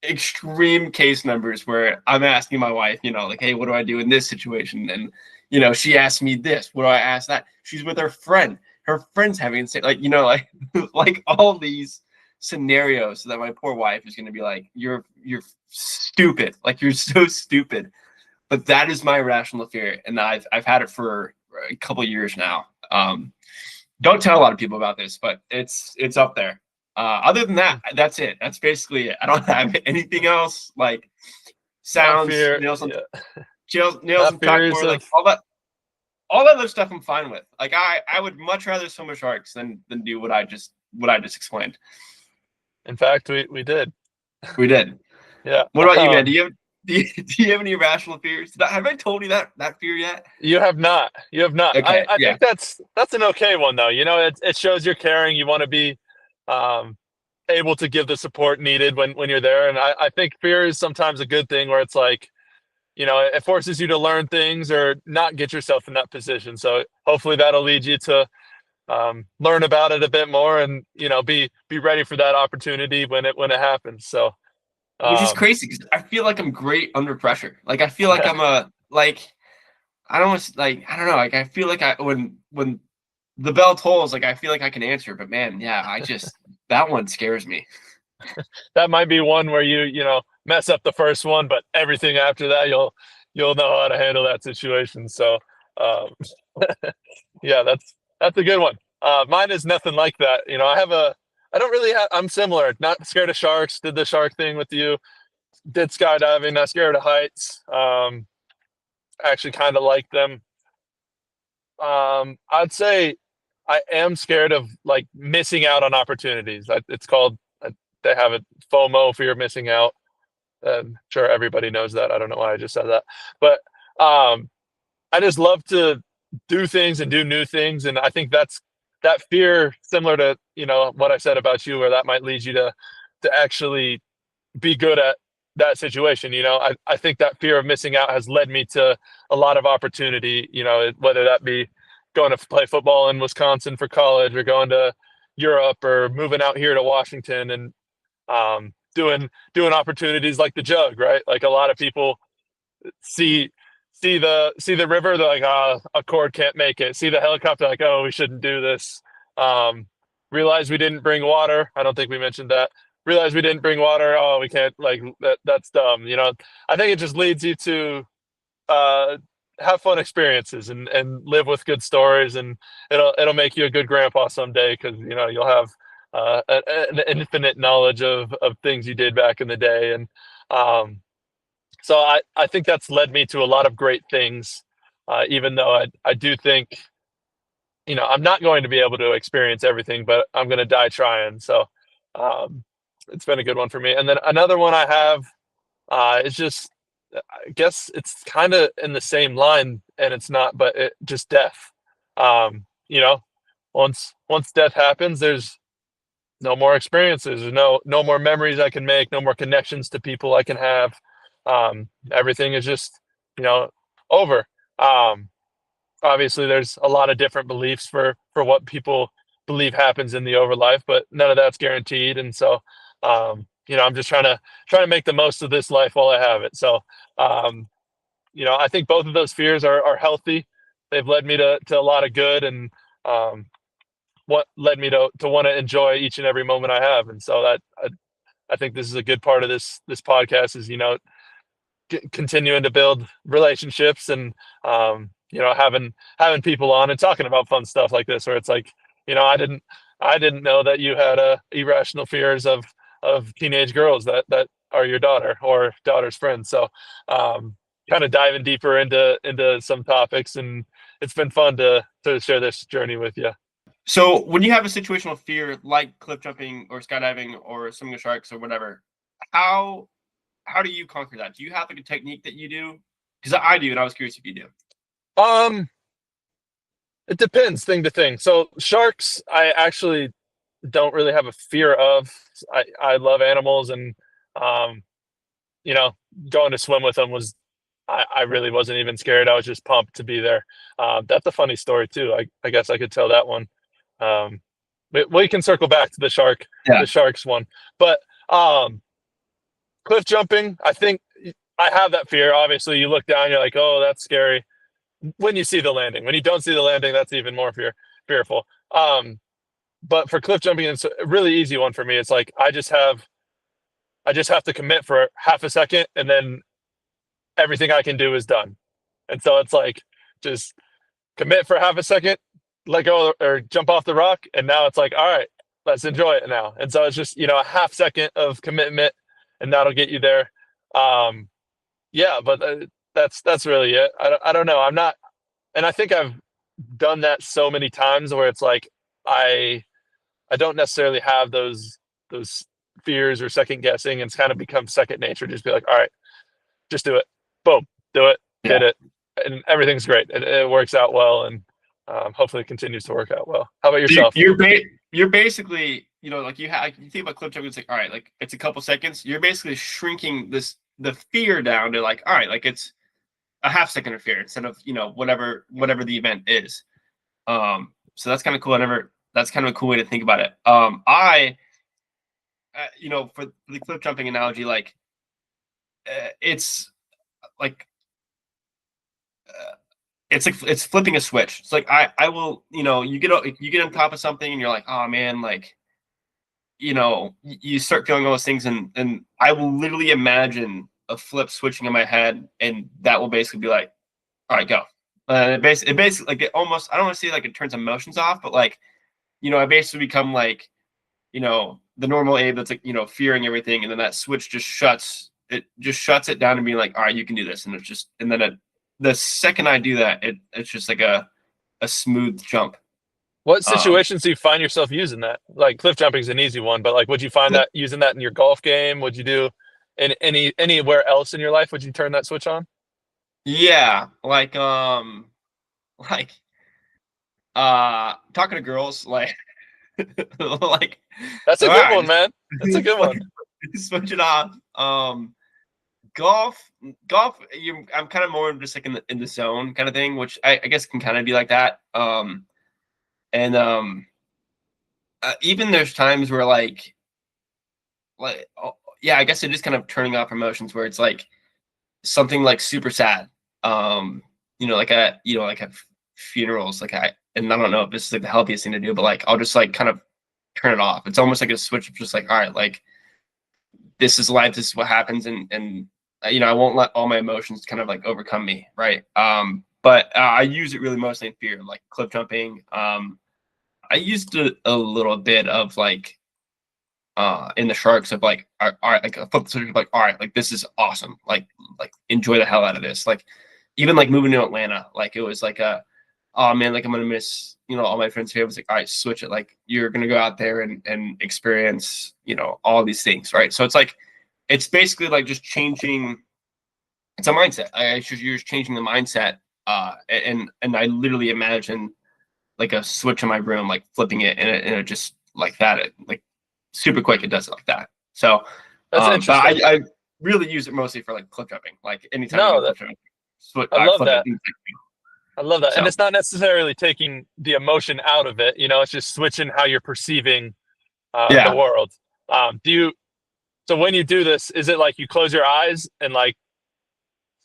extreme case numbers where I'm asking my wife, like, hey, what do I do in this situation? And she asked me this. What do I ask that? She's with her friend. Her friend's having like like all these scenarios that my poor wife is going to be like, you're stupid. Like you're so stupid. But that is my irrational fear, and I've had it for a couple of years now. Don't tell a lot of people about this, but it's up there. Other than that, that's it. That's basically it. I don't have anything else like Not sounds, fear. nails on Yeah. nails Not and fears chalkboard, like of. all that other stuff I'm fine with. Like I would much rather swim with sharks than do what I just explained. In fact, we did. We did. Yeah. What about you, man? Do you have any irrational fears? Have I told you that fear yet? You have not. You have not. Okay, I yeah. think that's an okay one though. It shows you're caring. You want to be um, able to give the support needed when you're there. And I think fear is sometimes a good thing where it's like, it forces you to learn things or not get yourself in that position. So hopefully that'll lead you to learn about it a bit more and be ready for that opportunity when it happens. So Which is um, crazy because I feel like I'm great under pressure. Like I feel like I'm a like I don't like I don't know. Like I feel like when the bell tolls, like I feel like I can answer. But man, yeah, I just that one scares me. that might be one where you mess up the first one, but everything after that you'll know how to handle that situation. So um, yeah, that's a good one. Mine is nothing like that. I don't really have. I'm similar. Not scared of sharks. Did the shark thing with you. Did skydiving. Not scared of heights. Actually, kind of like them. I'd say I am scared of like missing out on opportunities. It's called. They have it FOMO, fear of missing out. I'm sure everybody knows that. I don't know why I just said that, but I just love to do things and do new things, and I think that fear, similar to what I said about you, where that might lead you to actually be good at that situation. I think that fear of missing out has led me to a lot of opportunity. Whether that be going to play football in Wisconsin for college, or going to Europe, or moving out here to Washington, and doing opportunities like the jug, right? Like a lot of people see see the river, they're like, a cord can't make it. See the helicopter, like, oh, we shouldn't do this. Um, realize we didn't bring water. I don't think we mentioned that. Realize we didn't bring water. Oh, we can't, like that's dumb. I think it just leads you to uh, have fun experiences and live with good stories, and it'll make you a good grandpa someday because you'll have an infinite knowledge of things you did back in the day. And so I think that's led me to a lot of great things, even though I do think I'm not going to be able to experience everything, but I'm going to die trying. So um, it's been a good one for me. And then another one I have is just, I guess it's kind of in the same line, and it's not, but just death. Um, you know, once death happens, there's no more experiences. There's no more memories I can make, no more connections to people I can have. Everything is just, over. Um, Obviously there's a lot of different beliefs for what people believe happens in the overlife, but none of that's guaranteed. And so I'm just trying to make the most of this life while I have it. So um, I think both of those fears are healthy. They've led me to a lot of good, and what led me to want to enjoy each and every moment I have. And so that I think this is a good part of this podcast is continuing to build relationships, and having people on and talking about fun stuff like this, where it's like, I didn't know that you had irrational fears of teenage girls that are your daughter or daughter's friends. So kind of diving deeper into some topics, and it's been fun to share this journey with you. So when you have a situational fear like cliff jumping or skydiving or swimming with sharks or whatever, how do you conquer that? Do you have like a technique that you do? Because I do, and I was curious if you do. It depends thing to thing. So sharks, I actually don't really have a fear of. I love animals, and um, going to swim with them was, I really wasn't even scared. I was just pumped to be there. That's a funny story too. I guess I could tell that one. Um, we can circle back to Yeah. the sharks one, but cliff jumping, I think I have that fear. Obviously, you look down, you're like, oh, that's scary. When you see the landing, when you don't see the landing, that's even more fearful. But for cliff jumping, it's a really easy one for me. It's like I just have to commit for half a second, and then everything I can do is done. And so it's like, just commit for half a second, let go or jump off the rock, and now it's like, all right, let's enjoy it now. And so it's just a half second of commitment, and that'll get you there. Yeah, but that's really it. I don't know. I'm not, and I think I've done that so many times where it's like I don't necessarily have those fears or second guessing, and it's kind of become second nature. Just be like, all right, just do it. Boom, do it, Yeah. did it, and everything's great. It works out well, and hopefully it continues to work out well. How about yourself? You're basically, like you think about cliff jumping, it's like, all right, like it's a couple seconds. You're basically shrinking the fear down to like, all right, like it's a half second of fear instead of whatever the event is. So that's kind of cool. That's kind of a cool way to think about it. For the cliff jumping analogy, like it's like it's flipping a switch. It's like I will, you get on top of something and you're like, oh man, like you start feeling all those things, and I will literally imagine a flip switching in my head, and that will basically be like, all right, go. It basically like it almost, I don't want to say like it turns emotions off, but like I basically become like the normal Abe that's like fearing everything, and then that switch just shuts it down and being like, all right, you can do this, and it's just, and then the second I do that, it's just like a smooth jump. What situations do you find yourself using that? Like cliff jumping is an easy one, but like, would you find that using that in your golf game? Would you do anywhere else in your life? Would you turn that switch on? Yeah, like talking to girls, like like That's a all good right, one, man. That's a good one. switch it off. Golf, I'm kind of more just like in the zone kind of thing, which I guess can kind of be like that. And even there's times where yeah, I guess it is kind of turning off emotions where it's like something like super sad. Like at funerals, and I don't know if this is like the healthiest thing to do, but like I'll just like kind of turn it off. It's almost like a switch of just like, all right, like this is life, this is what happens, and I won't let all my emotions kind of like overcome me, right? But I use it really mostly in fear, like cliff jumping. I used a little bit of like in the sharks of like, all right, like a flip switch of like, all right, like this is awesome, like enjoy the hell out of this. Like even like moving to Atlanta, like it was like oh man, like I'm gonna miss, all my friends here. I was like, all right, switch it. Like you're gonna go out there and experience, all these things, right? So it's basically like just changing. It's a mindset. You're just changing the mindset. And I literally imagine like a switch in my room, like flipping it, and it just like that, like super quick. It does it like that. So, That's but interesting. I really use it mostly for like clip jumping. Like anytime I No, go clip jumping, I I love flip it. that. I love that. And So it's not necessarily taking the emotion out of it. It's just switching how you're perceiving the yeah. world. So when you do this, is it like you close your eyes and like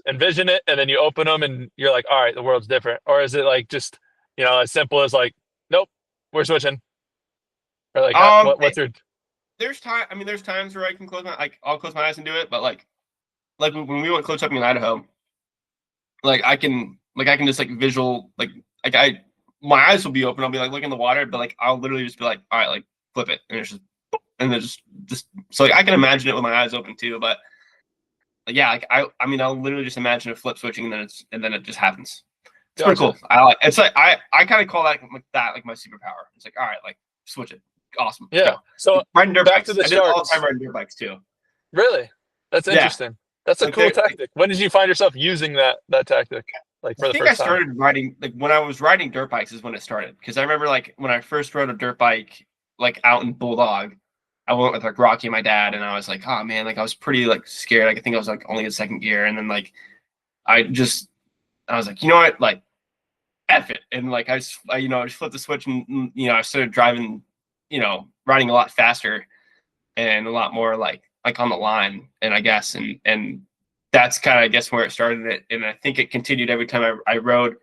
envision it and then you open them and you're like, all right, the world's different? Or is it like just, as simple as like, nope, we're switching? Or like, Um, what's your, there's time. I mean, there's times where I can I'll close my eyes and do it. But like when we went clip jumping in Idaho, I can just like visual, like my eyes will be open. I'll be like looking in the water, but like I'll literally just be like, all right, like flip it, and it's just, and then just so like I can imagine it with my eyes open too. But like, yeah, like I mean, I'll literally just imagine a flip switching, and then it just happens. It's pretty gotcha. cool. It's like I kind of call that like my superpower. It's like, all right, like switch it, awesome, let's Yeah. go. So Riding dirt back to bikes, the I did it all the sharks. time riding dirt bikes too. Really? That's Yeah, interesting. That's a like cool tactic. When did you find yourself using that tactic? Like I for the think I first time? started riding like when I was riding dirt bikes is when it started, because I remember like when I first rode a dirt bike like out in Bulldog, I went with like Rocky and my dad, and I was like, oh man, like I was pretty like scared. Like I think I was like only in second gear, and then like I just I was like, you know what, like F it, and like I just flipped the switch, and I started driving, riding a lot faster and a lot more like on the line, and I guess and that's kind of I guess where it started it, and I think it continued every time I rode.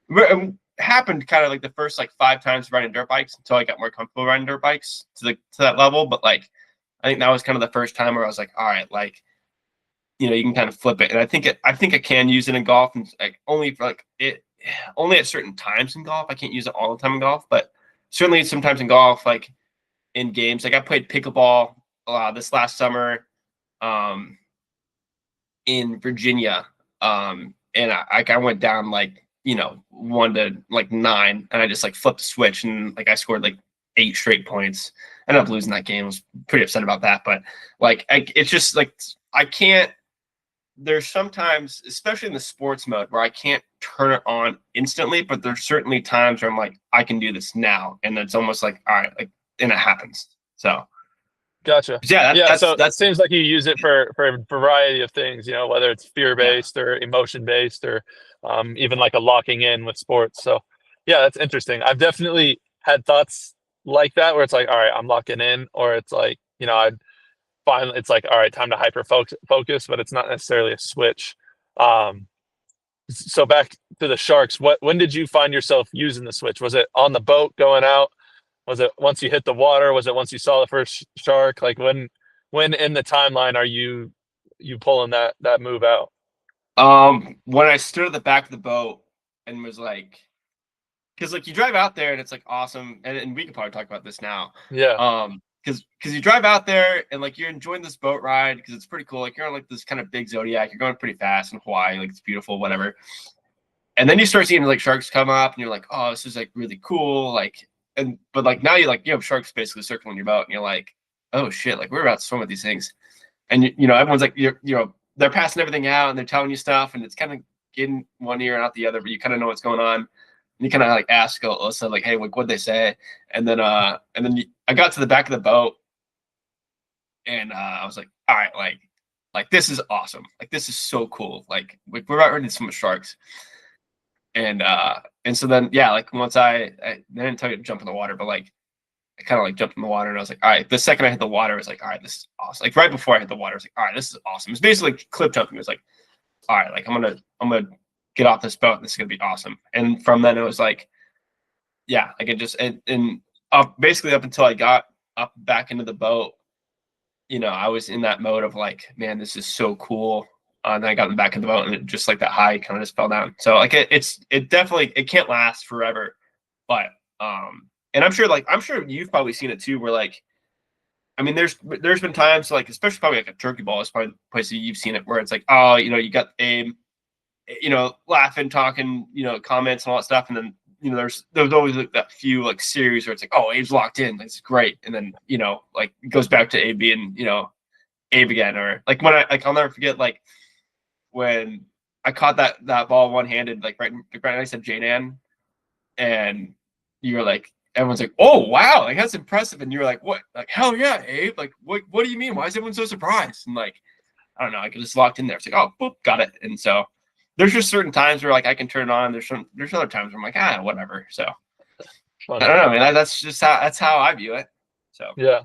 It happened kind of like the first like 5 times riding dirt bikes until I got more comfortable riding dirt bikes to that level. But like I think that was kind of the first time where I was like, all right, like you can kind of flip it, and I think I can use it in golf, and like only for like it only at certain times in golf. I can't use it all the time in golf, but certainly sometimes in golf, like in games. Like I played pickleball this last summer um, in Virginia, and I went down like 1 to 9, and I just like flipped the switch, and like I scored like 8 straight points. I ended up losing that game. I was pretty upset about that, but like it's just like I can't. There's sometimes, especially in the sports mode, where I can't turn it on instantly, but there's certainly times where I'm like, I can do this now, and it's almost like, all right, like, and it happens. So Gotcha. yeah, Yeah, so it that's seems like you use it for a variety of things, whether it's fear yeah. based or emotion based or even like a locking in with sports. So yeah, that's interesting. I've definitely had thoughts like that where it's like, all right, I'm locking in, or it's like, I'd finally it's like, all right, time to hyper focus, but it's not necessarily a switch. Um, so back to the sharks, when did you find yourself using the switch? Was it on the boat going out? Was it once you hit the water? Was it once you saw the first shark? Like when in the timeline are you pulling that move out? When I stood at the back of the boat and was like, because like you drive out there and it's like awesome, and we could probably talk about this now. Yeah. Because you drive out there and like you're enjoying this boat ride because it's pretty cool. Like you're on like this kind of big Zodiac. You're going pretty fast in Hawaii, like it's beautiful, whatever. And then you start seeing like sharks come up, and you're like, oh, this is like really cool. Like, but like now you have sharks basically circling your boat, and you're like, oh shit, like we're about to swim with these things, and everyone's like, they're passing everything out and they're telling you stuff, and it's kind of getting one ear and out the other, but you kind of know what's going on. And you kind of like ask Alyssa, like, hey, like, what'd they say? And then I got to the back of the boat, and I was like, all right, like this is awesome. Like this is so cool. Like we're about ready to swim with sharks. And so then yeah, like once I didn't tell you to jump in the water, but like I kind of like jumped in the water, and I was like, all right. The second I hit the water, I was like, all right, this is awesome. Like right before I hit the water, I was like, all right, this is awesome. It's basically like cliff jumping. It was like, all right, like I'm gonna get off this boat. This is gonna be awesome. And from then it was like, yeah, like it just and basically up until I got up back into the boat, I was in that mode of like, man, this is so cool. And then I got in the back of the boat, and it just like that high kind of just fell down. So like it definitely it can't last forever, but and I'm sure you've probably seen it too, where like I mean there's been times like especially probably like a turkey ball is probably the place that you've seen it where it's like, oh, you got Abe, laughing, talking, comments and all that stuff, and then there's always like that few like series where it's like, oh, Abe's locked in, it's great, and then like it goes back to Abe being Abe again, or like when I'll never forget like when I caught that ball one handed like right next to Janan, and you're like everyone's like, oh wow, like that's impressive, and you're like, what, like hell yeah, Abe, like what do you mean? Why is everyone so surprised? And like I don't know, I just locked in there. It's like, oh, boop, got it. And so there's just certain times where like I can turn it on. There's other times where I'm like, whatever. So Fun. I don't know, man. That's how I view it. So Yeah.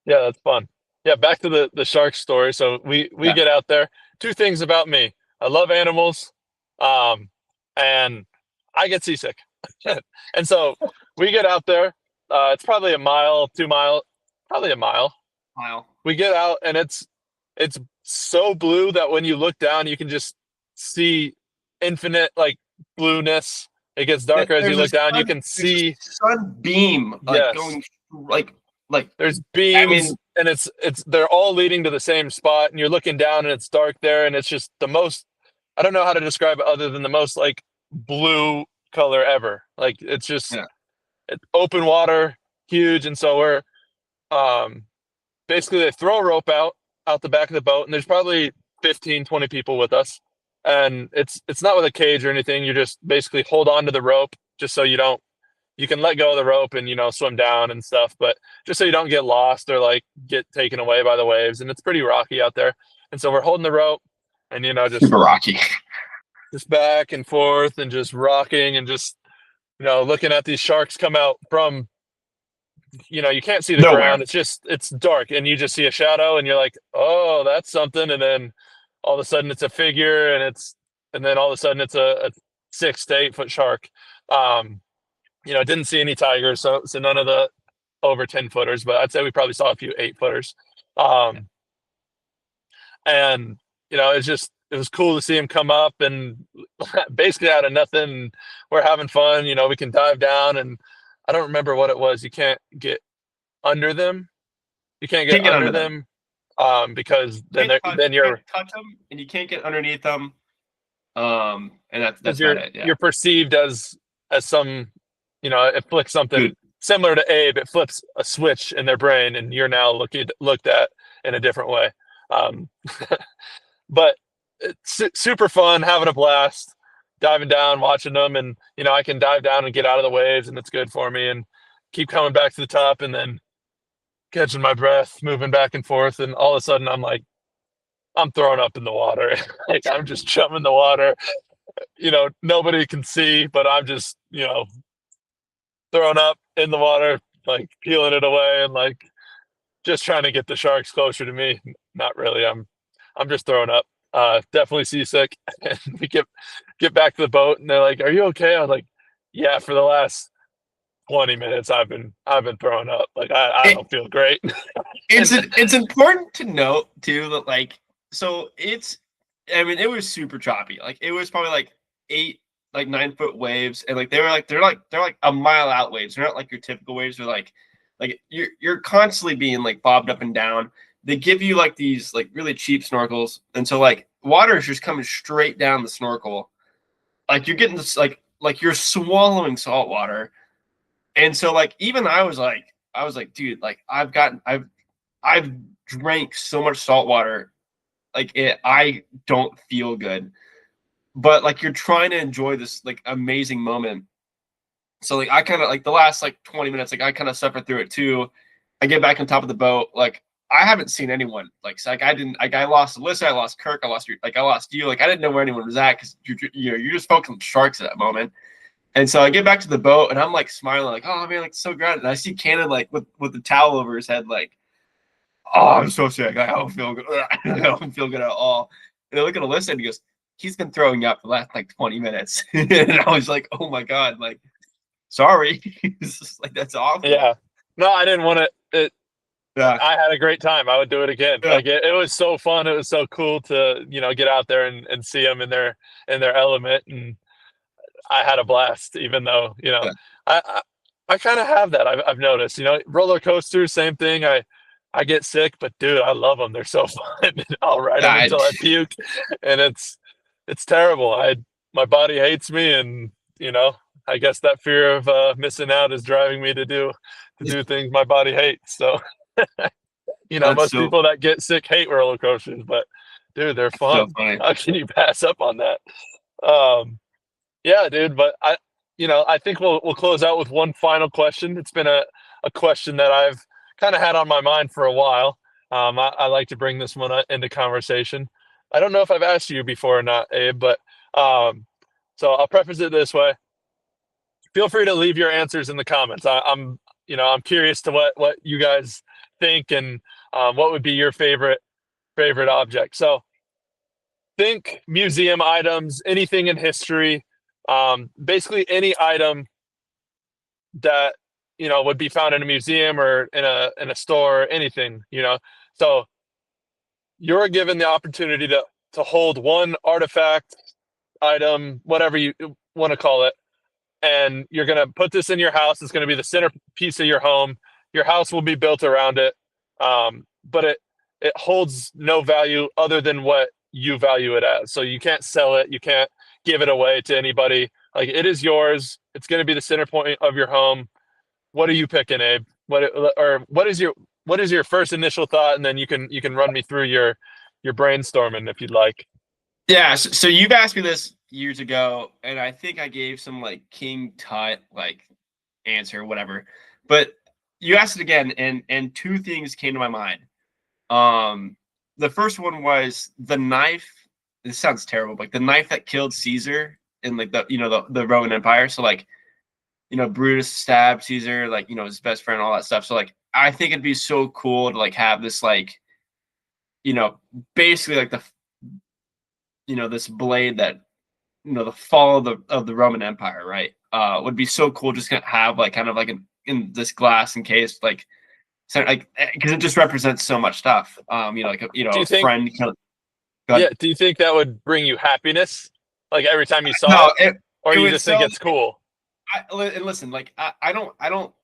Yeah, that's fun. Yeah, back to the shark story. So we yeah. get out there. Two things about me. I love animals, and I get seasick. And so we get out there. It's probably a mile, 2 mile, probably a mile. Mile. We get out, and it's so blue that when you look down, you can just see infinite like blueness. It gets darker as you look down. You can see sunbeam like yes. going like there's beams, I mean, and it's they're all leading to the same spot, and you're looking down and it's dark there, and it's just the most, I don't know how to describe it other than the most like blue color ever. Like it's just it's open water, huge. And so we're basically they throw a rope out the back of the boat, and there's probably 15, 20 people with us. And it's not with a cage or anything. You just basically hold on to the rope just so you can let go of the rope and swim down and stuff, but just so you don't get lost or like get taken away by the waves. And it's pretty rocky out there, and so we're holding the rope and just super rocky, just back and forth and just rocking and just looking at these sharks come out from you can't see the ground. It's dark, and you just see a shadow, and you're like, oh, that's something. And then all of a sudden it's a figure, and then all of a sudden it's a 6 to 8 foot shark. Didn't see any tigers, so none of the over 10 footers, but I'd say we probably saw a few 8 footers. And it was cool to see him come up and basically out of nothing. We're having fun. We can dive down, and I don't remember what it was. You can't get under them. You can't get under them. Because then you're touch them, and you can't get underneath them. And that's you're, about it. Yeah. You're perceived as some, it flicks something similar to Abe. It flips a switch in their brain, and you're now looked at in a different way. But it's super fun, having a blast, diving down, watching them, and I can dive down and get out of the waves, and it's good for me, and keep coming back to the top, and then catching my breath, moving back and forth, and all of a sudden I'm throwing up in the water. Like I'm just chumming the water. Nobody can see, but I'm just, throwing up in the water, like peeling it away, and like just trying to get the sharks closer to me. Not really. I'm just throwing up. Definitely seasick. And we get back to the boat, and they're like, "Are you okay?" I was like, "Yeah, for the last 20 minutes I've been throwing up. Like I don't feel great." It's important to note too that like, so it was super choppy. Like it was probably like 9 foot waves, and like they're like a mile out waves. They're not like your typical waves. They're like you're constantly being like bobbed up and down. They give you like these like really cheap snorkels, and so like water is just coming straight down the snorkel. Like you're getting this like you're swallowing salt water. And so like even I was like, dude, like I've drank so much salt water, like I don't feel good. But like you're trying to enjoy this like amazing moment. So like I kind of like the last like 20 minutes, like I kind of suffered through it too. I get back on top of the boat, like I haven't seen anyone. Like, so, like I lost Alyssa, I lost Kirk, I lost you. Like I didn't know where anyone was at because you're just focused on sharks at that moment. And so I get back to the boat, and I'm like smiling, like, oh man, like so great. And I see Cannon like with the towel over his head, like, oh, I'm so sick. I don't feel good. I don't feel good at all. And I look at Alyssa, and he goes, he's been throwing up the last like 20 minutes. And I was like, oh my god, like, sorry. It's just, like that's awful. Yeah. No, I didn't want it. Yeah. I had a great time. I would do it again. Yeah. Like it was so fun. It was so cool to get out there and see them in their element, and I had a blast. Even though yeah. I kind of have that. I've noticed. Roller coasters, same thing. I get sick, but dude, I love them. They're so fun. I'll ride them until I puke, and it's terrible. My body hates me, and I guess that fear of missing out is driving me to do things my body hates. So That's most so people that get sick hate roller coasters, but dude, they're so fun. funny. How can you pass up on that? Um, yeah, dude. But I think we'll close out with one final question. It's been a question that I've kind of had on my mind for a while. I like to bring this one into conversation. I don't know if I've asked you before or not, Abe, but so I'll preface it this way. Feel free to leave your answers in the comments. I'm curious to what you guys think and what would be your favorite object. So think museum items, anything in history, basically any item that would be found in a museum or in a store, anything. So you're given the opportunity to hold one artifact, item, whatever you want to call it, and you're going to put this in your house. It's going to be the centerpiece of your home. Your house will be built around it, but it holds no value other than what you value it as. So you can't sell it. You can't give it away to anybody. Like, it is yours. It's going to be the center point of your home. What are you picking, Abe? What is your first initial thought, and then you can run me through your brainstorming if you'd like. Yeah, so you've asked me this years ago, and I think I gave some like King Tut like answer, whatever. But you asked it again, and two things came to my mind. The first one was the knife. This sounds terrible, but like the knife that killed Caesar in like the Roman Empire. So like Brutus stabbed Caesar, like his best friend, all that stuff. So like I think it'd be so cool to like have this like basically like this blade that the fall of the Roman Empire, right? Would be so cool just to have like kind of like in this glass encased like because it just represents so much stuff. Like Do a you think? friend kind of. Yeah. Do you think that would bring you happiness, like every time you saw No, it, or it you would just think sell. it's cool? And listen, like I don't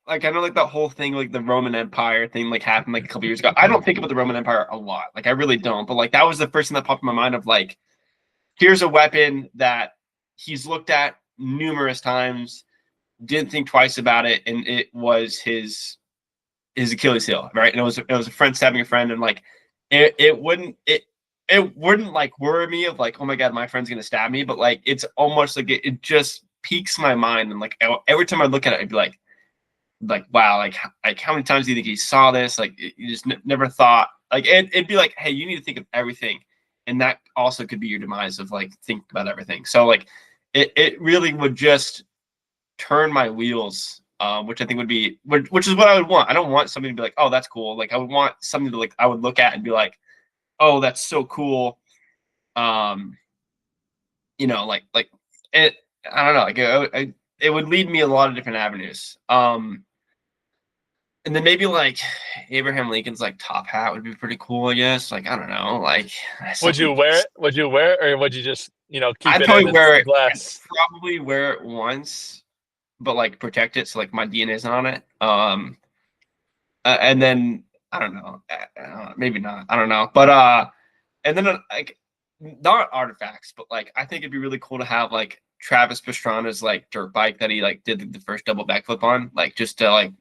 like I know like the whole thing like the Roman Empire thing like happened like a couple years ago. I don't think about the Roman Empire a lot. Like I really don't. But like that was the first thing that popped in my mind of like here's a weapon that he's looked at numerous times, didn't think twice about it, and it was his Achilles heel, right? And it was a friend stabbing a friend, and like it wouldn't like worry me of like, oh my god, my friend's gonna stab me, but like it's almost like it just piques my mind, and like every time I look at it, I'd be like wow, like how many times do you think he saw this? Like you just never thought like it'd be like, hey, you need to think of everything, and that also could be your demise of like think about everything. So like it really would just turn my wheels, which I think would be which is what I would want. I don't want something to be like, oh, that's cool. Like I would want something to like I would look at and be like, oh, that's so cool. Um, like it. I don't know. Like it would lead me a lot of different avenues. And then maybe like Abraham Lincoln's like top hat would be pretty cool. I guess. Like I don't know. Like Would you something. wear it? Would you wear it, or would you just keep I'd it in probably its wear it. I'd glass? probably wear it once, but like protect it so like my DNA isn't on it. And then I don't know, maybe not. I don't know, but and then like not artifacts, but like I think it'd be really cool to have like Travis Pastrana's like dirt bike that he like did the first double backflip on, like just to like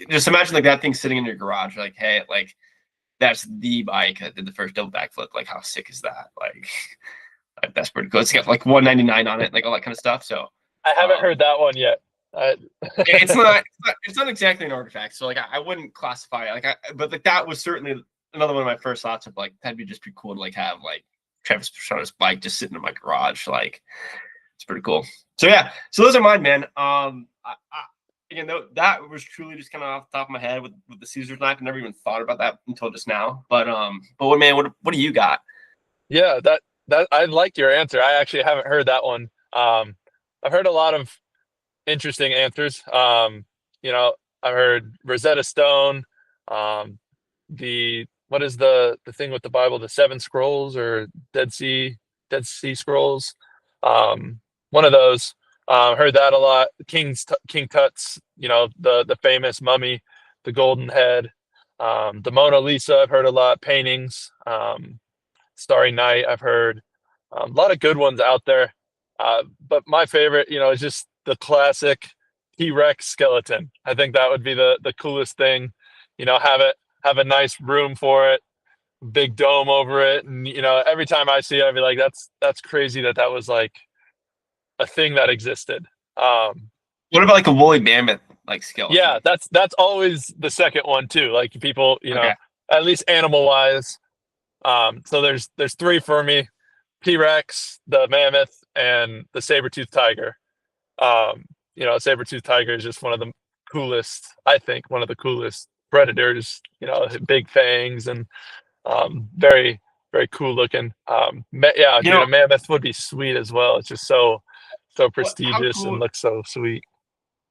just imagine like that thing sitting in your garage, like hey, like that's the bike that did the first double backflip. Like how sick is that? Like that's pretty cool. It's got like 199 on it, like all that kind of stuff. So I haven't um, heard that one yet. I, yeah, it's not exactly an artifact. So like I wouldn't classify it but like that was certainly another one of my first thoughts of like that'd be just pretty cool to like have like Travis Pastrana's bike just sitting in my garage. Like it's pretty cool. So yeah, so those are mine, man. Again, that was truly just kind of off the top of my head with the Caesar's knife. I never even thought about that until just now. But what man, what do you got? yeah, that I liked your answer. I actually haven't heard that one. I've heard a lot of interesting answers. I've heard Rosetta Stone. Um, the what is the thing with the Bible? The Seven Scrolls or Dead Sea Scrolls. One of those. Heard that a lot. King Tut's. The famous mummy, the golden head. The Mona Lisa. I've heard a lot. Paintings. Starry Night. I've heard a lot of good ones out there. But my favorite, is just the classic T-Rex skeleton. I think that would be the coolest thing. Have a nice room for it, big dome over it, and every time I see it, I'd be like, that's crazy that was like a thing that existed. What about like a woolly mammoth like skeleton? Yeah, that's always the second one too. Like people, Okay. at least animal wise. So there's three for me: T-Rex, the mammoth, and the saber-toothed tiger. Saber-toothed tiger is just one of the coolest, I think, one of the coolest predators. Big fangs and very very cool looking. Yeah, You dude, know a mammoth would be sweet as well. It's just so how prestigious and cool looks so sweet.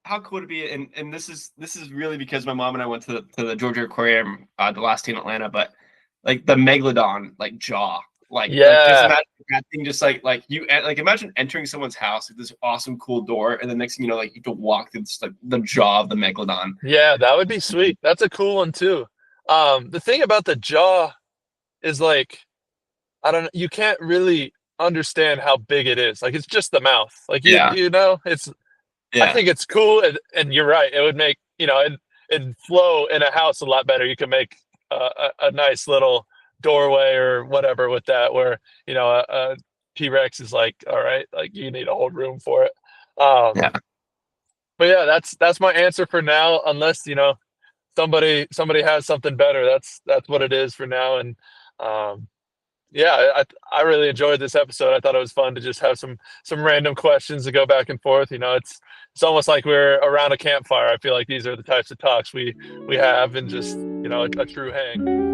how cool to be, and this is really because my mom and I went to the Georgia Aquarium the last day in Atlanta, but like the megalodon like jaw, like just Yeah, imagine that thing, just like you like imagine entering someone's house with this awesome cool door, and the next thing you know, like you have to walk through this, like the jaw of the megalodon. yeah, that would be sweet. That's a cool one too. The thing about the jaw is like I don't know, you can't really understand how big it is. Like it's just the mouth. Like Yeah, it's I yeah, think it's cool and you're right. It would make, it'd flow in a house a lot better. You can make a nice little doorway or whatever with that where, a T-Rex is like, all right, like you need a whole room for it. yeah. But yeah, that's my answer for now, unless, somebody has something better. That's what it is for now. And um yeah, I really enjoyed this episode. I thought it was fun to just have some random questions to go back and forth. It's almost like we're around a campfire. I feel like these are the types of talks we have and just, a true hang.